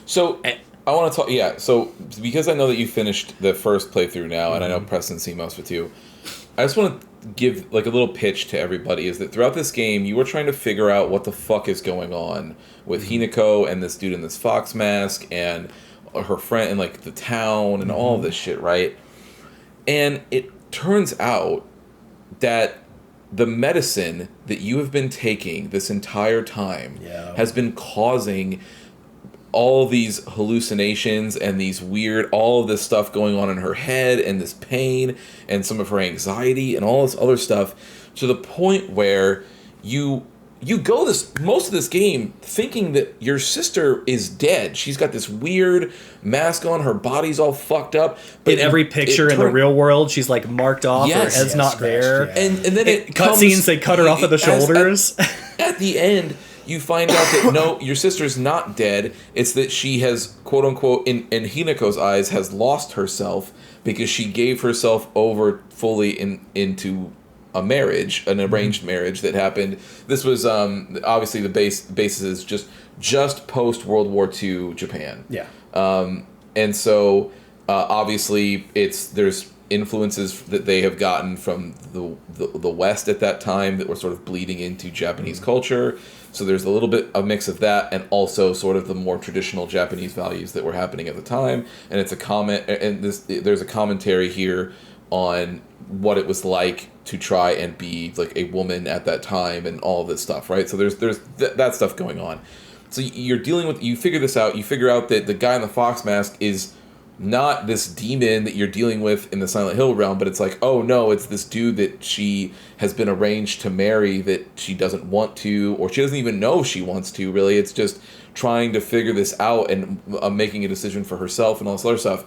So I want to talk. Yeah. So because I know that you finished the first playthrough now, and I know Preston's seen most with you, I just want to give like a little pitch to everybody. Is that throughout this game you were trying to figure out what the fuck is going on with Hinako and this dude in this fox mask and her friend and like the town and all this shit, right? And it turns out that the medicine that you have been taking this entire time has been causing all these hallucinations and these weird, all of this stuff going on in her head and this pain and some of her anxiety and all this other stuff, to the point where you go most of this game thinking that your sister is dead. She's got this weird mask on, her body's all fucked up. But in every picture in the real world, she's like marked off, her head's not there. Yeah. And then it cut scenes, they cut her off at the shoulders. At the end, you find out that no, your sister's not dead. It's that she has, quote unquote, in Hinako's eyes, has lost herself because she gave herself over fully into a marriage, an arranged marriage that happened. This was obviously the basis is just post World War II Japan. Yeah. And so obviously there's influences that they have gotten from the West at that time that were sort of bleeding into Japanese culture. So there's a little bit of mix of that, and also sort of the more traditional Japanese values that were happening at the time. And it's a comment, and there's a commentary here on what it was like to try and be like a woman at that time and all of this stuff, right? So there's that stuff going on. So you're dealing with, you figure this out, you figure out that the guy in the fox mask is not this demon that you're dealing with in the Silent Hill realm, but it's like, oh no, it's this dude that she has been arranged to marry that she doesn't want to, or she doesn't even know she wants to, really. It's just trying to figure this out and making a decision for herself and all this other stuff.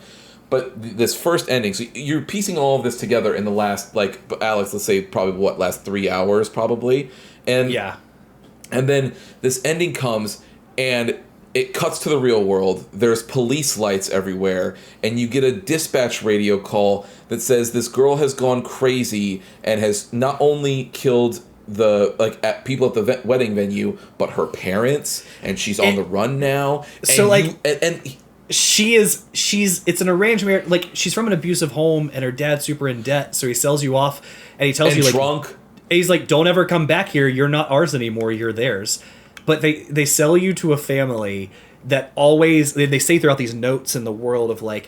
But this first ending, so you're piecing all of this together in the last, like, Alex, let's say probably last 3 hours probably. And yeah. And then this ending comes and it cuts to the real world. There's police lights everywhere, and you get a dispatch radio call that says this girl has gone crazy and has not only killed people at the wedding venue, but her parents, and she's on the run now. So it's an arranged marriage. Like, she's from an abusive home, and her dad's super in debt, so he sells you off, and he tells you, like, drunk. And he's like, don't ever come back here. You're not ours anymore. You're theirs. But they sell you to a family that always, they say throughout these notes in the world of, like,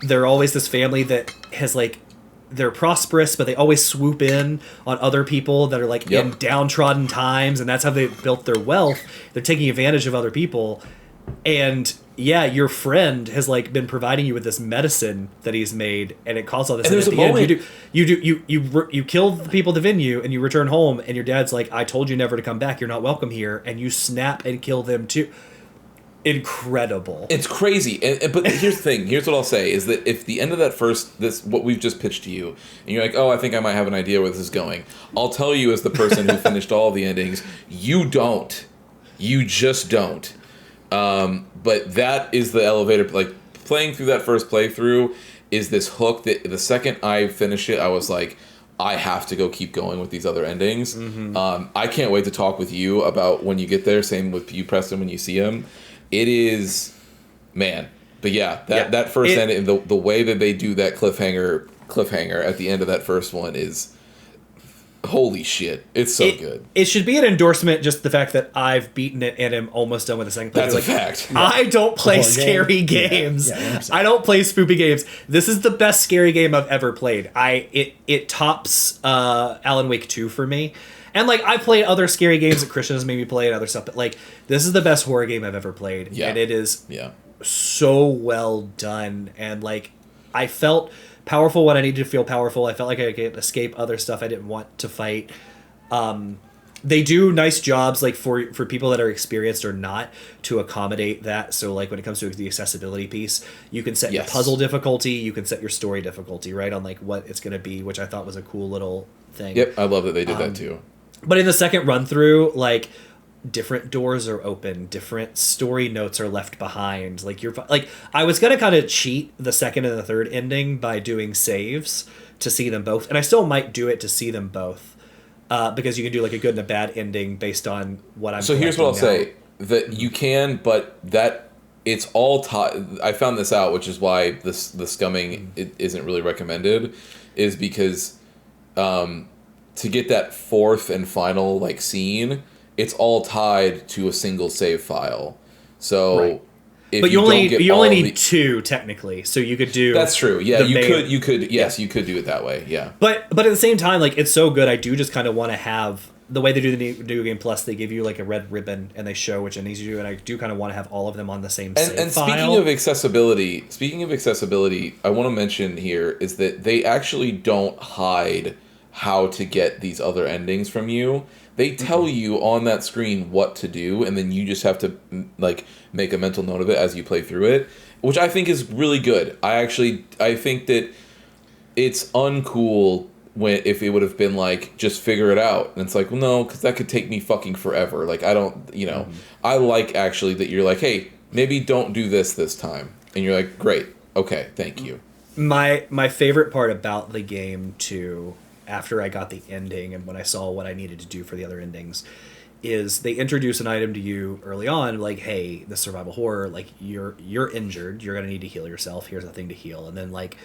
they're always this family that has, like, they're prosperous, but they always swoop in on other people that are, like, in downtrodden times, and that's how they built their wealth. They're taking advantage of other people. And yeah, your friend has, like, been providing you with this medicine that he's made, and it caused all this. And there's a moment you kill the people at the venue, and you return home, and your dad's like, "I told you never to come back. You're not welcome here," and you snap and kill them too. Incredible. It's crazy. But here's the thing. Here's what I'll say is that if the end of that what we've just pitched to you, and you're like, oh, I think I might have an idea where this is going. I'll tell you, as the person who finished all the endings, you don't. You just don't. But that is the elevator. Like, playing through that first playthrough is this hook that the second I finished it, I was like, I have to go keep going with these other endings. Mm-hmm. I can't wait to talk with you about when you get there. Same with you, Preston, when you see him. It is, man. But yeah, that first ending, the way that they do that cliffhanger at the end of that first one is, holy shit. It's so good. It should be an endorsement, just the fact that I've beaten it and am almost done with the second playthrough. That's a fact. I don't play scary games. Yeah, I don't play spoopy games. This is the best scary game I've ever played. It tops Alan Wake 2 for me. And, like, I've played other scary games that Christian has made me play and other stuff, but, like, this is the best horror game I've ever played. Yeah. And it is so well done. And, like, I felt powerful when I needed to feel powerful. I felt like I could escape other stuff I didn't want to fight. They do nice jobs, like, for people that are experienced or not, to accommodate that. So, like, when it comes to the accessibility piece, you can set your puzzle difficulty, you can set your story difficulty, right, on, like, what it's going to be, which I thought was a cool little thing. Yep, I love that they did that too. But in the second run through, like, different doors are open, different story notes are left behind. Like, I was gonna kind of cheat the second and the third ending by doing saves to see them both, and I still might do it to see them both, because you can do, like, a good and a bad ending based on what I'm. So here's what I'll say: that you can, but that it's all tied. I found this out, which is why the scumming isn't really recommended, is because to get that fourth and final, like, scene, it's all tied to a single save file. So, right. But you only need two technically, so you could do. That's true. Yeah, you could. Yes, you could do it that way. Yeah. But at the same time, like, it's so good. I do just kind of want to have the way they do the Video Game Plus. They give you, like, a red ribbon and they show which endings you do, and I do kind of want to have all of them on the same save and file. Speaking of accessibility, I want to mention here is that they actually don't hide how to get these other endings from you. They tell you on that screen what to do, and then you just have to, like, make a mental note of it as you play through it, which I think is really good. I think that it's uncool if it would have been like, just figure it out. And it's like, well, no, because that could take me fucking forever. Like, I don't, I like actually that you're like, hey, maybe don't do this time. And you're like, great, okay, thank you. My favorite part about the game, too, after I got the ending and when I saw what I needed to do for the other endings, is they introduce an item to you early on, like, hey, the survival horror, like, you're injured, you're gonna need to heal yourself, here's a thing to heal. And then, like,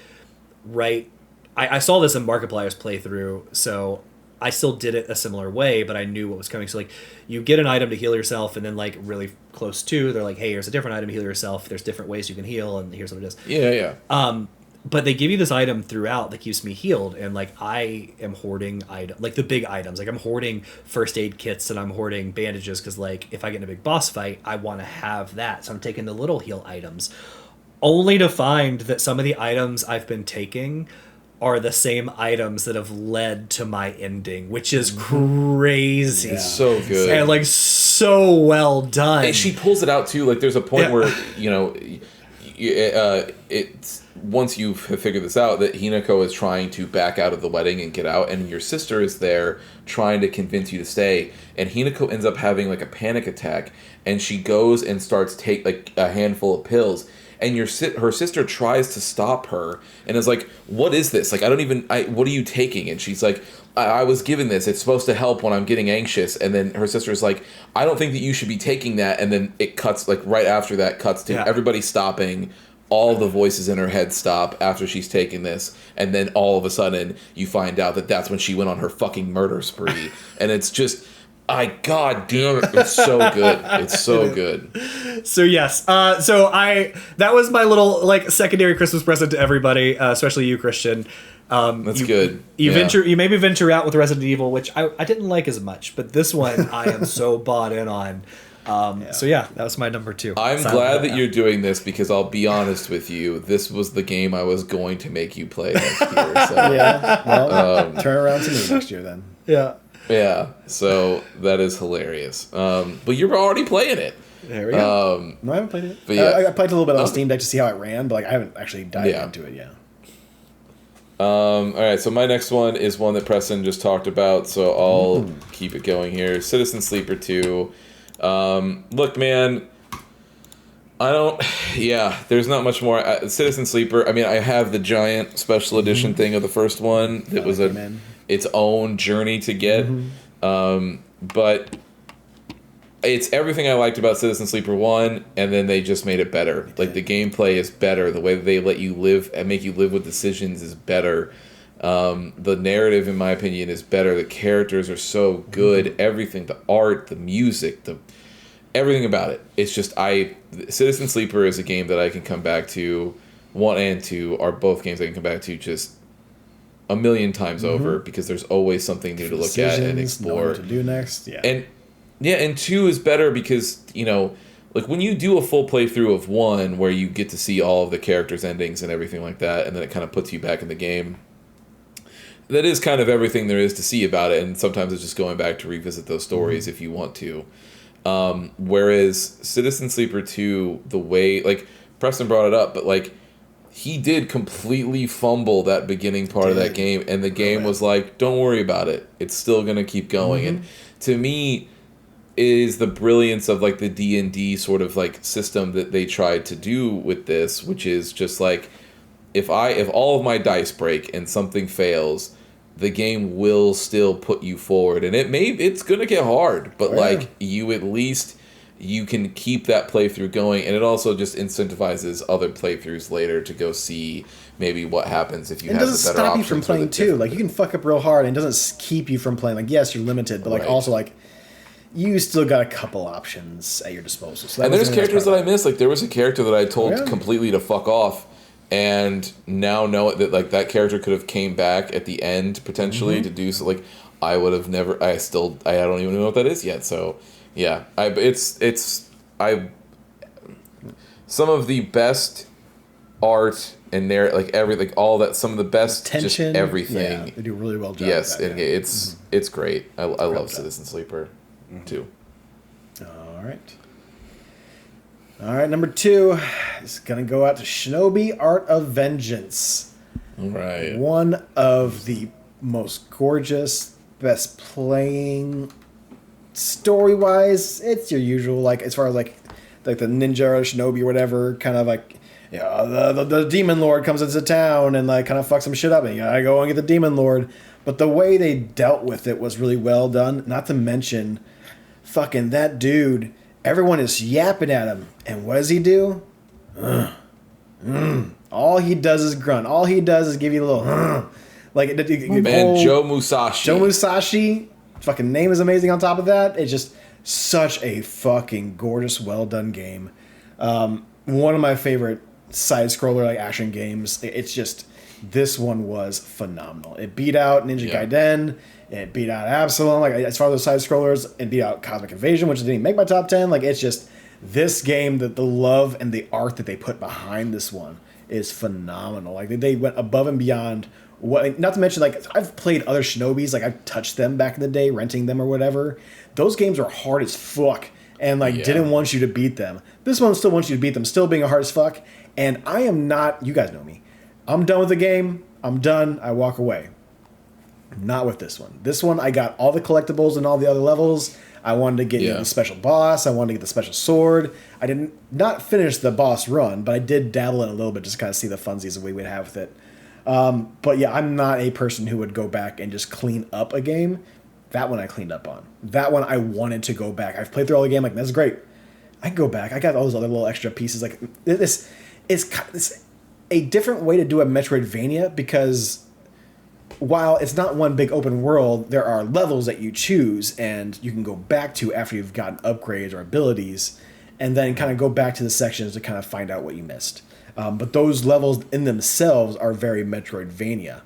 right I saw this in Markiplier's playthrough, so I still did it a similar way, but I knew what was coming. So like, you get an item to heal yourself, and then like really close to, they're like, hey, here's a different item to heal yourself. There's different ways you can heal, and here's what it is. Yeah. But they give you this item throughout that keeps me healed, and like I am hoarding like the big items. Like I'm hoarding first aid kits and I'm hoarding bandages because like if I get in a big boss fight, I want to have that. So I'm taking the little heal items, only to find that some of the items I've been taking are the same items that have led to my ending, which is crazy. It's so good. And like so well done. And she pulls it out too. Like there's a point where, you know, it's once you've figured this out that Hinako is trying to back out of the wedding and get out, and your sister is there trying to convince you to stay, and Hinako ends up having like a panic attack, and she goes and starts take like a handful of pills, and her sister tries to stop her and is like, what is this? Like, what are you taking? And she's like, I was given this. It's supposed to help when I'm getting anxious. And then her sister's like, I don't think that you should be taking that. And then it cuts, like right after that cuts to everybody stopping. All the voices in her head stop after she's taken this. And then all of a sudden you find out that that's when she went on her fucking murder spree. And it's just, God damn it. It's so good. It's so good. So yes. That was my little like secondary Christmas present to everybody, especially you, Christian. That's good. You maybe venture out with Resident Evil, which I didn't like as much, but this one I am so bought in on. So yeah, that was my number 2. I'm glad that you're doing this because I'll be honest with you, this was the game I was going to make you play next year. So. Yeah, well, turn around to me next year then. Yeah. Yeah, so that is hilarious. But you're already playing it. There we go. No, I haven't played it. But yeah. I played a little bit on Steam Deck to see how it ran, but like I haven't actually dived into it yet. All right, so my next one is one that Preston just talked about, so I'll keep it going here. Citizen Sleeper 2. Look, man, there's not much more. Citizen Sleeper, I mean, I have the giant special edition thing of the first one that was its own journey to get, but it's everything I liked about Citizen Sleeper 1, and then they just made it better. Like, the gameplay is better. The way that they let you live and make you live with decisions is better. The narrative, in my opinion, is better. The characters are so good. Everything, the art, the music, everything about it. It's just, Citizen Sleeper is a game that I can come back to. 1 and 2 are both games I can come back to just a million times over, because there's always something new to look at and explore. What to do next. And 2 is better because, you know, like when you do a full playthrough of 1 where you get to see all of the characters' endings and everything like that, and then it kind of puts you back in the game, that is kind of everything there is to see about it, and sometimes it's just going back to revisit those stories if you want to. Whereas Citizen Sleeper 2, the way, like, Preston brought it up, but like, he did completely fumble that beginning part of that game, and the game was like, don't worry about it. It's still going to keep going. And to me, is the brilliance of like the D&D sort of like system that they tried to do with this, which is just like, if all of my dice break and something fails, the game will still put you forward, and it's gonna get hard, but like you can keep that playthrough going, and it also just incentivizes other playthroughs later to go see maybe what happens if you have the better options. It doesn't stop you from playing too. Like, you can fuck up real hard, and it doesn't keep you from playing. Like, yes, you're limited, but like also like, you still got a couple options at your disposal. So and there's characters that I missed. Like, there was a character that I told completely to fuck off, and now know that like that character could have came back at the end potentially to do so. Like, I would have never. I don't even know what that is yet. So yeah, some of the best art and all that, some of the best tension, just everything. Yeah, they do a really well job. Yes, with that, it's great. I love Citizen Sleeper too. All right, number 2 is gonna go out to Shinobi Art of Vengeance. All right, one of the most gorgeous, best playing, story wise. It's your usual, like, as far as like the ninja or shinobi or whatever, kind of like, the demon lord comes into town and like kind of fucks some shit up, and you gotta go and get the demon lord. But the way they dealt with it was really well done. Not to mention, fucking that dude, everyone is yapping at him, and what does he do? All he does is grunt. All he does is give you a little Like, man, Joe Musashi. Joe Musashi, fucking name is amazing on top of that. It's just such a fucking gorgeous, well done game. One of my favorite side-scroller like action games. It's just, this one was phenomenal. It beat out Ninja Gaiden. It beat out Absalom. Like, as far as those side-scrollers, it beat out Cosmic Invasion, which didn't even make my top 10. Like, it's just, this game, the love and the art that they put behind this one is phenomenal. Like, they went above and beyond. What, not to mention, like, I've played other Shinobis. Like, I've touched them back in the day, renting them or whatever. Those games are hard as fuck and, like, didn't want you to beat them. This one still wants you to beat them, still being hard as fuck. And I am not, you guys know me. I'm done with the game. I'm done. I walk away. Not with this one. This one, I got all the collectibles and all the other levels. I wanted to get the special boss. I wanted to get the special sword. I didn't not finish the boss run, but I did dabble in a little bit just to kind of see the funsies that we would have with it. But yeah, I'm not a person who would go back and just clean up a game. That one I cleaned up on. That one I wanted to go back. I've played through all the game. Like, that's great. I can go back. I got all those other little extra pieces. Like, this is a different way to do a Metroidvania, because while it's not one big open world, there are levels that you choose and you can go back to after you've gotten upgrades or abilities, and then kind of go back to the sections to kind of find out what you missed. But those levels in themselves are very Metroidvania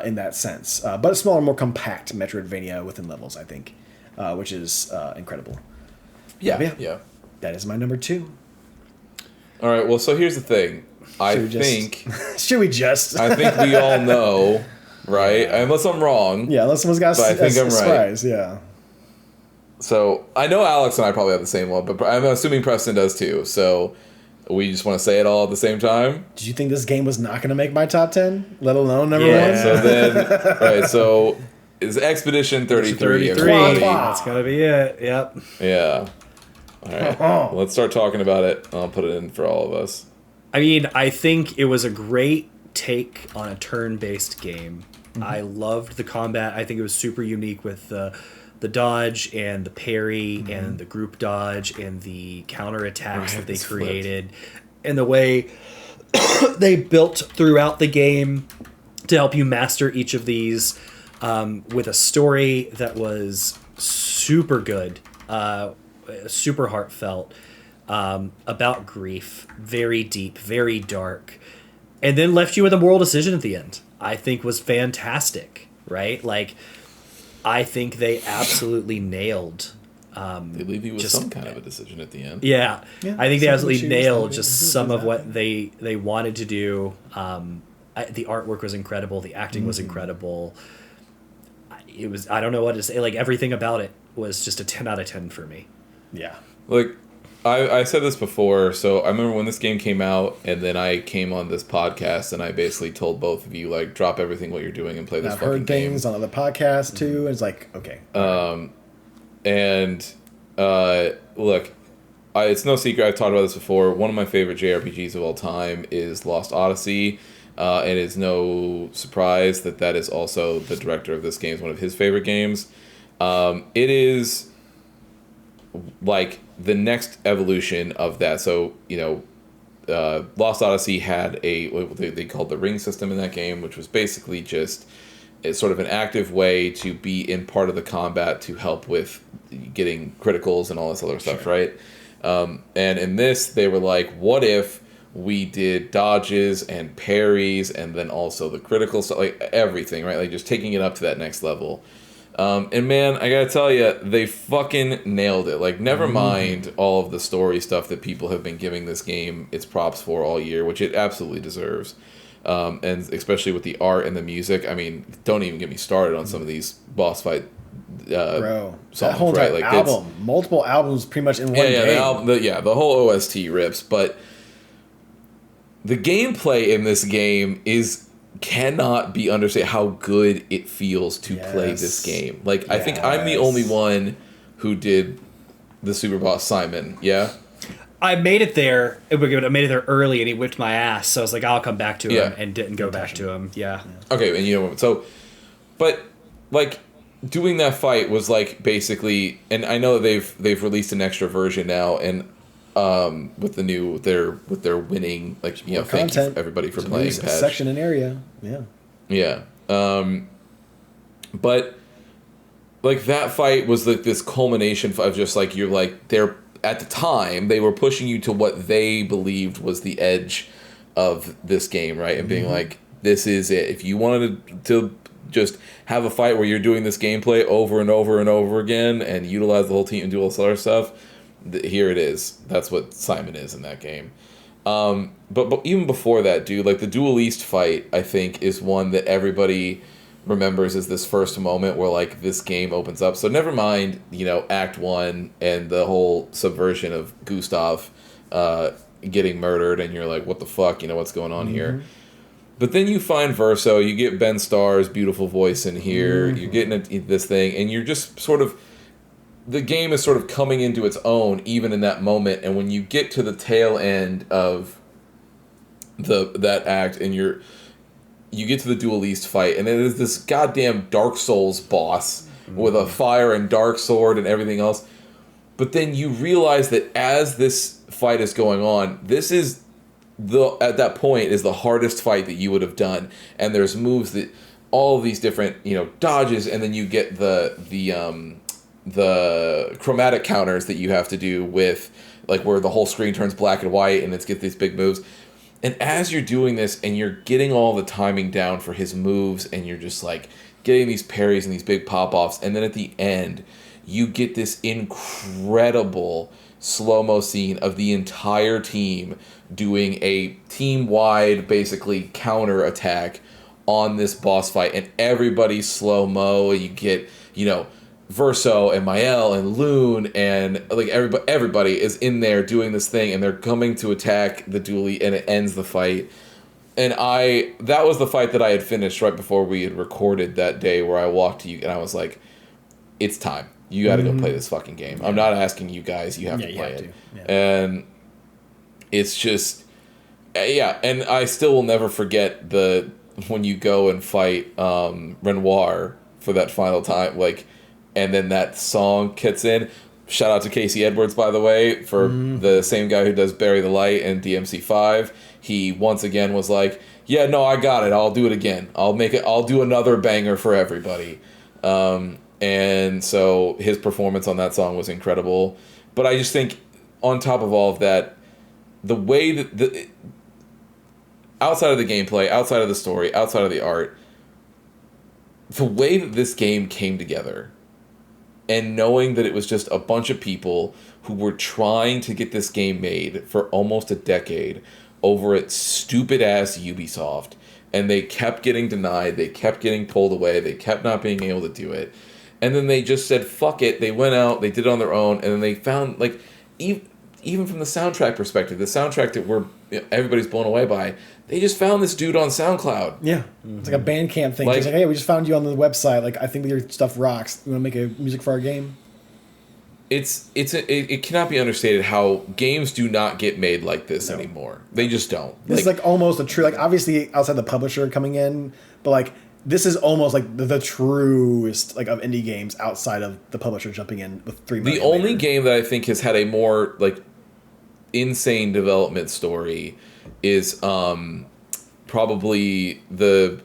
in that sense. But a smaller, more compact Metroidvania within levels, I think, which is incredible. Yeah. That is my number 2. All right, well, so here's the thing. I think we all know, right? Unless I'm wrong. Yeah, unless someone's got but I think I'm surprise, right. Yeah. So I know Alex and I probably have the same one, but I'm assuming Preston does too. So we just want to say it all at the same time. Did you think this game was not going to make my top 10, let alone number 1? So then, right? So is Expedition 33? That's gotta be it. Yep. Yeah. All right. Well, let's start talking about it. I'll put it in for all of us. I mean, I think it was a great take on a turn-based game. Mm-hmm. I loved the combat. I think it was super unique with the dodge and the parry and the group dodge and the counterattacks that they created, and the way they built throughout the game to help you master each of these, with a story that was super good, super heartfelt, about grief, very deep, very dark, and then left you with a moral decision at the end. I think was fantastic, right? Like, I think they absolutely nailed. They leave you with some kind of a decision at the end. Yeah, I think they absolutely nailed just some of what they wanted to do. The artwork was incredible. The acting was incredible. It was, I don't know what to say. Like, everything about it was just a 10 out of 10 for me. Yeah. Like, I said this before, so I remember when this game came out, and then I came on this podcast, and I basically told both of you, like, drop everything what you're doing and play this fucking game. I've heard things on other podcasts, too, and it's like, okay. Look, it's no secret, I've talked about this before, one of my favorite JRPGs of all time is Lost Odyssey, and it's no surprise that is also the director of this game, is one of his favorite games. It is like the next evolution of that. So, Lost Odyssey had what they called the ring system in that game, which was basically just it's sort of an active way to be in part of the combat to help with getting criticals and all this other stuff, right? And in this, they were like, what if we did dodges and parries and then also the critical stuff, like everything, right? Like just taking it up to that next level. And man, I gotta tell you, they fucking nailed it. Like, never mind all of the story stuff that people have been giving this game its props for all year, which it absolutely deserves. And especially with the art and the music. I mean, don't even get me started on some of these boss fight Bro, songs, that whole right? Like album, multiple albums pretty much in one game. The whole OST rips, but the gameplay in this game cannot be understated how good it feels to play this game. Like, I think I'm the only one who did the Super Boss Simon, I made it there. I made it there early, and he whipped my ass. So I was like, I'll come back to him, and didn't go back to him. Yeah. Okay, and but like doing that fight was like basically, and I know they've released an extra version now, and with their winning, like, thank you everybody for playing patch section and area, yeah, But like that fight was like this culmination of just like you're like they're at the time they were pushing you to what they believed was the edge of this game, right? And being like, this is it. If you wanted to just have a fight where you're doing this gameplay over and over and over again and utilize the whole team and do all this other stuff, here it is. That's what Simon is in that game. But even before that, dude, like the Duel East fight, I think, is one that everybody remembers as this first moment where like this game opens up. So never mind, Act 1 and the whole subversion of Gustav getting murdered, and you're like, what the fuck, what's going on here? But then you find Verso, you get Ben Starr's beautiful voice in here, you're getting this thing, and you're just sort of, the game is sort of coming into its own even in that moment. And when you get to the tail end of that act and you get to the Duel East fight, and it is this goddamn Dark Souls boss with a fire and dark sword and everything else. But then you realize that as this fight is going on, this is at that point is the hardest fight that you would have done. And there's moves that all of these different, dodges, and then you get the chromatic counters that you have to do with like where the whole screen turns black and white and it's get these big moves. And as you're doing this and you're getting all the timing down for his moves and you're just like getting these parries and these big pop-offs, and then at the end you get this incredible slow-mo scene of the entire team doing a team-wide basically counter attack on this boss fight, and everybody's slow-mo, and you get, Verso and Mael and Loon and like everybody is in there doing this thing, and they're coming to attack the duelie, and it ends the fight. And that was the fight that I had finished right before we had recorded that day, where I walked to you and I was like, it's time. You got to go play this fucking game. I'm not asking you guys. You have to play it. Yeah. And it's just, and I still will never forget when you go and fight Renoir for that final time, like, and then that song kicks in. Shout out to Casey Edwards, by the way, for the same guy who does Bury the Light and DMC5. He once again was like, yeah, no, I got it. I'll do it again. I'll do another banger for everybody. And so his performance on that song was incredible. But I just think on top of all of that, the way that outside of the gameplay, outside of the story, outside of the art, the way that this game came together, and knowing that it was just a bunch of people who were trying to get this game made for almost a decade over at stupid-ass Ubisoft, and they kept getting denied, they kept getting pulled away, they kept not being able to do it, and then they just said, fuck it, they went out, they did it on their own, and then they found, like, even from the soundtrack perspective, the soundtrack that everybody's blown away by, they just found this dude on SoundCloud. Yeah. It's like a Bandcamp thing. It's like, hey, we just found you on the website. Like, I think that your stuff rocks. You want to make a music for our game? It cannot be understated how games do not get made like this anymore. They just don't. This is like almost a true, like, obviously outside the publisher coming in, but like, this is almost like the truest like of indie games outside of the publisher jumping in with 3 million. The only game that I think has had a more like insane development story is probably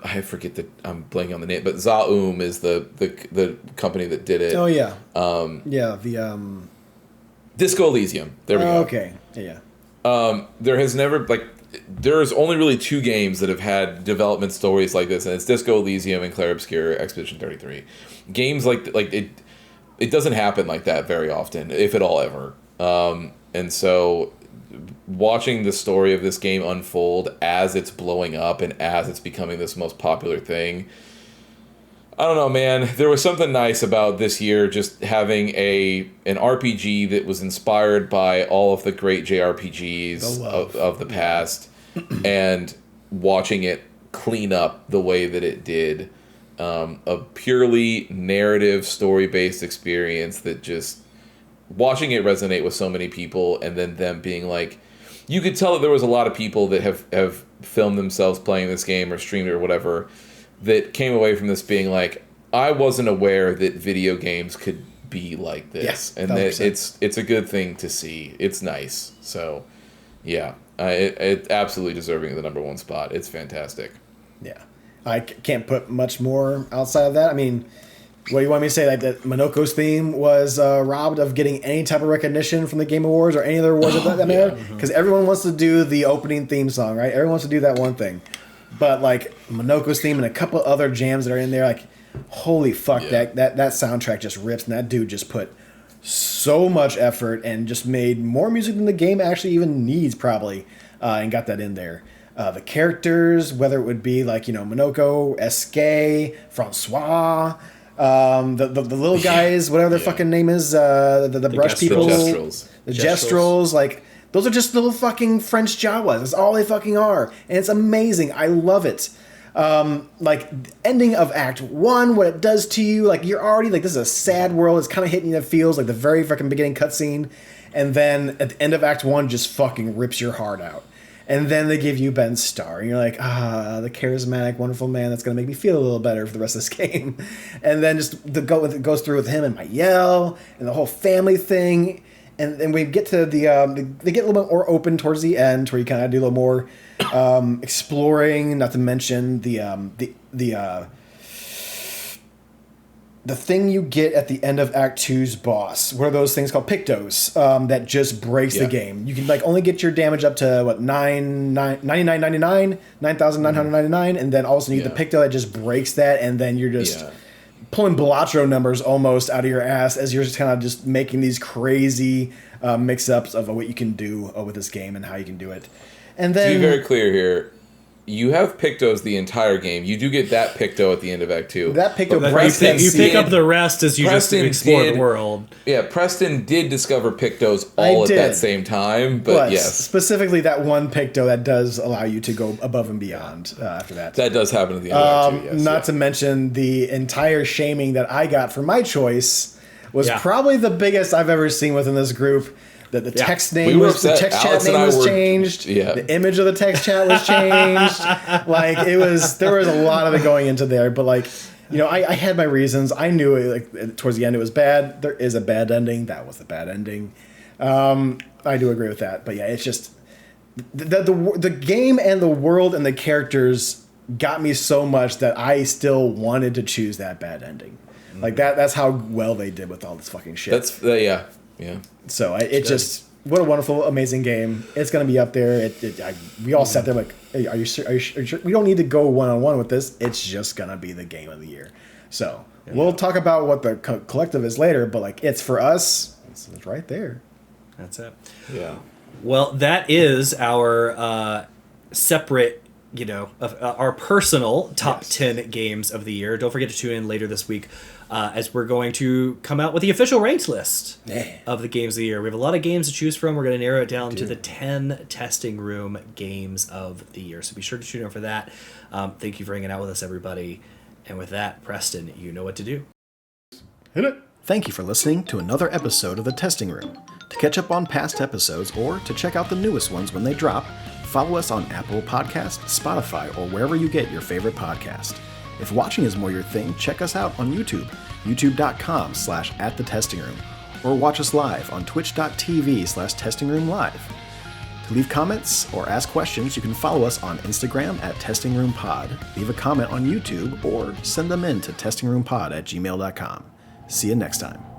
I forget I'm blanking on the name, but Zaum is the company that did it. Oh yeah. The Disco Elysium. There we go. Okay. Yeah. There has never there's only really 2 games that have had development stories like this, and it's Disco Elysium and Clair Obscur Expedition 33. Games like it doesn't happen like that very often, if at all ever. And so watching the story of this game unfold as it's blowing up and as it's becoming this most popular thing, I don't know, man. There was something nice about this year just having an RPG that was inspired by all of the great JRPGs of the past and watching it clean up the way that it did. A purely narrative, story-based experience that just watching it resonate with so many people, and then them being like, you could tell that there was a lot of people that have filmed themselves playing this game or streamed it or whatever that came away from this being like, I wasn't aware that video games could be like this. Yeah, and that it's a good thing to see. It's nice. So, yeah, it absolutely deserving of the #1 spot. It's fantastic. Yeah. I can't put much more outside of that. I mean, what do you want me to say? Like that Monoko's theme was robbed of getting any type of recognition from the Game Awards or any other awards that matter? Because everyone wants to do the opening theme song, right? Everyone wants to do that one thing. But like Monoko's theme and a couple other jams that are in there, like holy fuck, that soundtrack just rips, and that dude just put so much effort and just made more music than the game actually even needs probably, and got that in there. The characters, whether it would be like, Monoko, SK, Francois, the little guys, whatever their fucking name is, the brush people, the Gestrels, like those are just little fucking French Jawas. That's all they fucking are, and it's amazing. I love it. Like the ending of Act 1, what it does to you, like you're already like, this is a sad world. It's kind of hitting you in the feels, like the very fucking beginning cutscene, and then at the end of Act 1, just fucking rips your heart out. And then they give you Ben's star, and you're like, the charismatic, wonderful man that's going to make me feel a little better for the rest of this game. And then just it goes through with him and Mayel and the whole family thing. And then we get to they get a little bit more open towards the end, where you kind of do a little more exploring. Not to mention the thing you get at the end of Act 2's boss. What are those things called? Pictos, that just breaks the game. You can like only get your damage up to what 9,999, and then also you get the Picto that just breaks that, and then you're just pulling Balatro numbers almost out of your ass as you're just kind of just making these crazy mix-ups of what you can do with this game and how you can do it. And then to be very clear here, you have Pictos the entire game. You do get that Picto at the end of Act 2. That Picto breaks that. You pick up the rest as you Preston just explore the world. Yeah, Preston did discover Pictos all at that same time, but yes. Specifically that one Picto that does allow you to go above and beyond after that. That does happen at the end of Act 2, yes. Not to mention the entire shaming that I got for my choice was probably the biggest I've ever seen within this group. The text name the text chat name was changed. Yeah. The image of the text chat was changed. Like there was a lot of it going into there, but like, I had my reasons. I knew it, like towards the end it was bad. There is a bad ending. That was a bad ending. I do agree with that. But yeah, it's just the game and the world and the characters got me so much that I still wanted to choose that bad ending. Like that's how well they did with all this fucking shit. That's yeah. So just what a wonderful, amazing game. It's gonna be up there. We all sat there like, hey, are you sure? We don't need to go one-on-one with this. It's just gonna be the game of the year. So we'll talk about what the collective is later, but like it's for us. It's right there. That's it. Yeah. Well, that is our separate, our personal top 10 games of the year. Don't forget to tune in later this week as we're going to come out with the official ranked list of the games of the year. We have a lot of games to choose from. We're going to narrow it down to the 10 testing room games of the year. So be sure to tune in for that. Thank you for hanging out with us, everybody. And with that, Preston, you know what to do. Hit it. Thank you for listening to another episode of The Testing Room. To catch up on past episodes or to check out the newest ones when they drop, follow us on Apple Podcasts, Spotify, or wherever you get your favorite podcast. If watching is more your thing, check us out on YouTube, youtube.com/@thetestingroom, or watch us live on twitch.tv/testingroomlive. To leave comments or ask questions, you can follow us on Instagram @testingroompod, leave a comment on YouTube, or send them in to testingroompod@gmail.com. See you next time.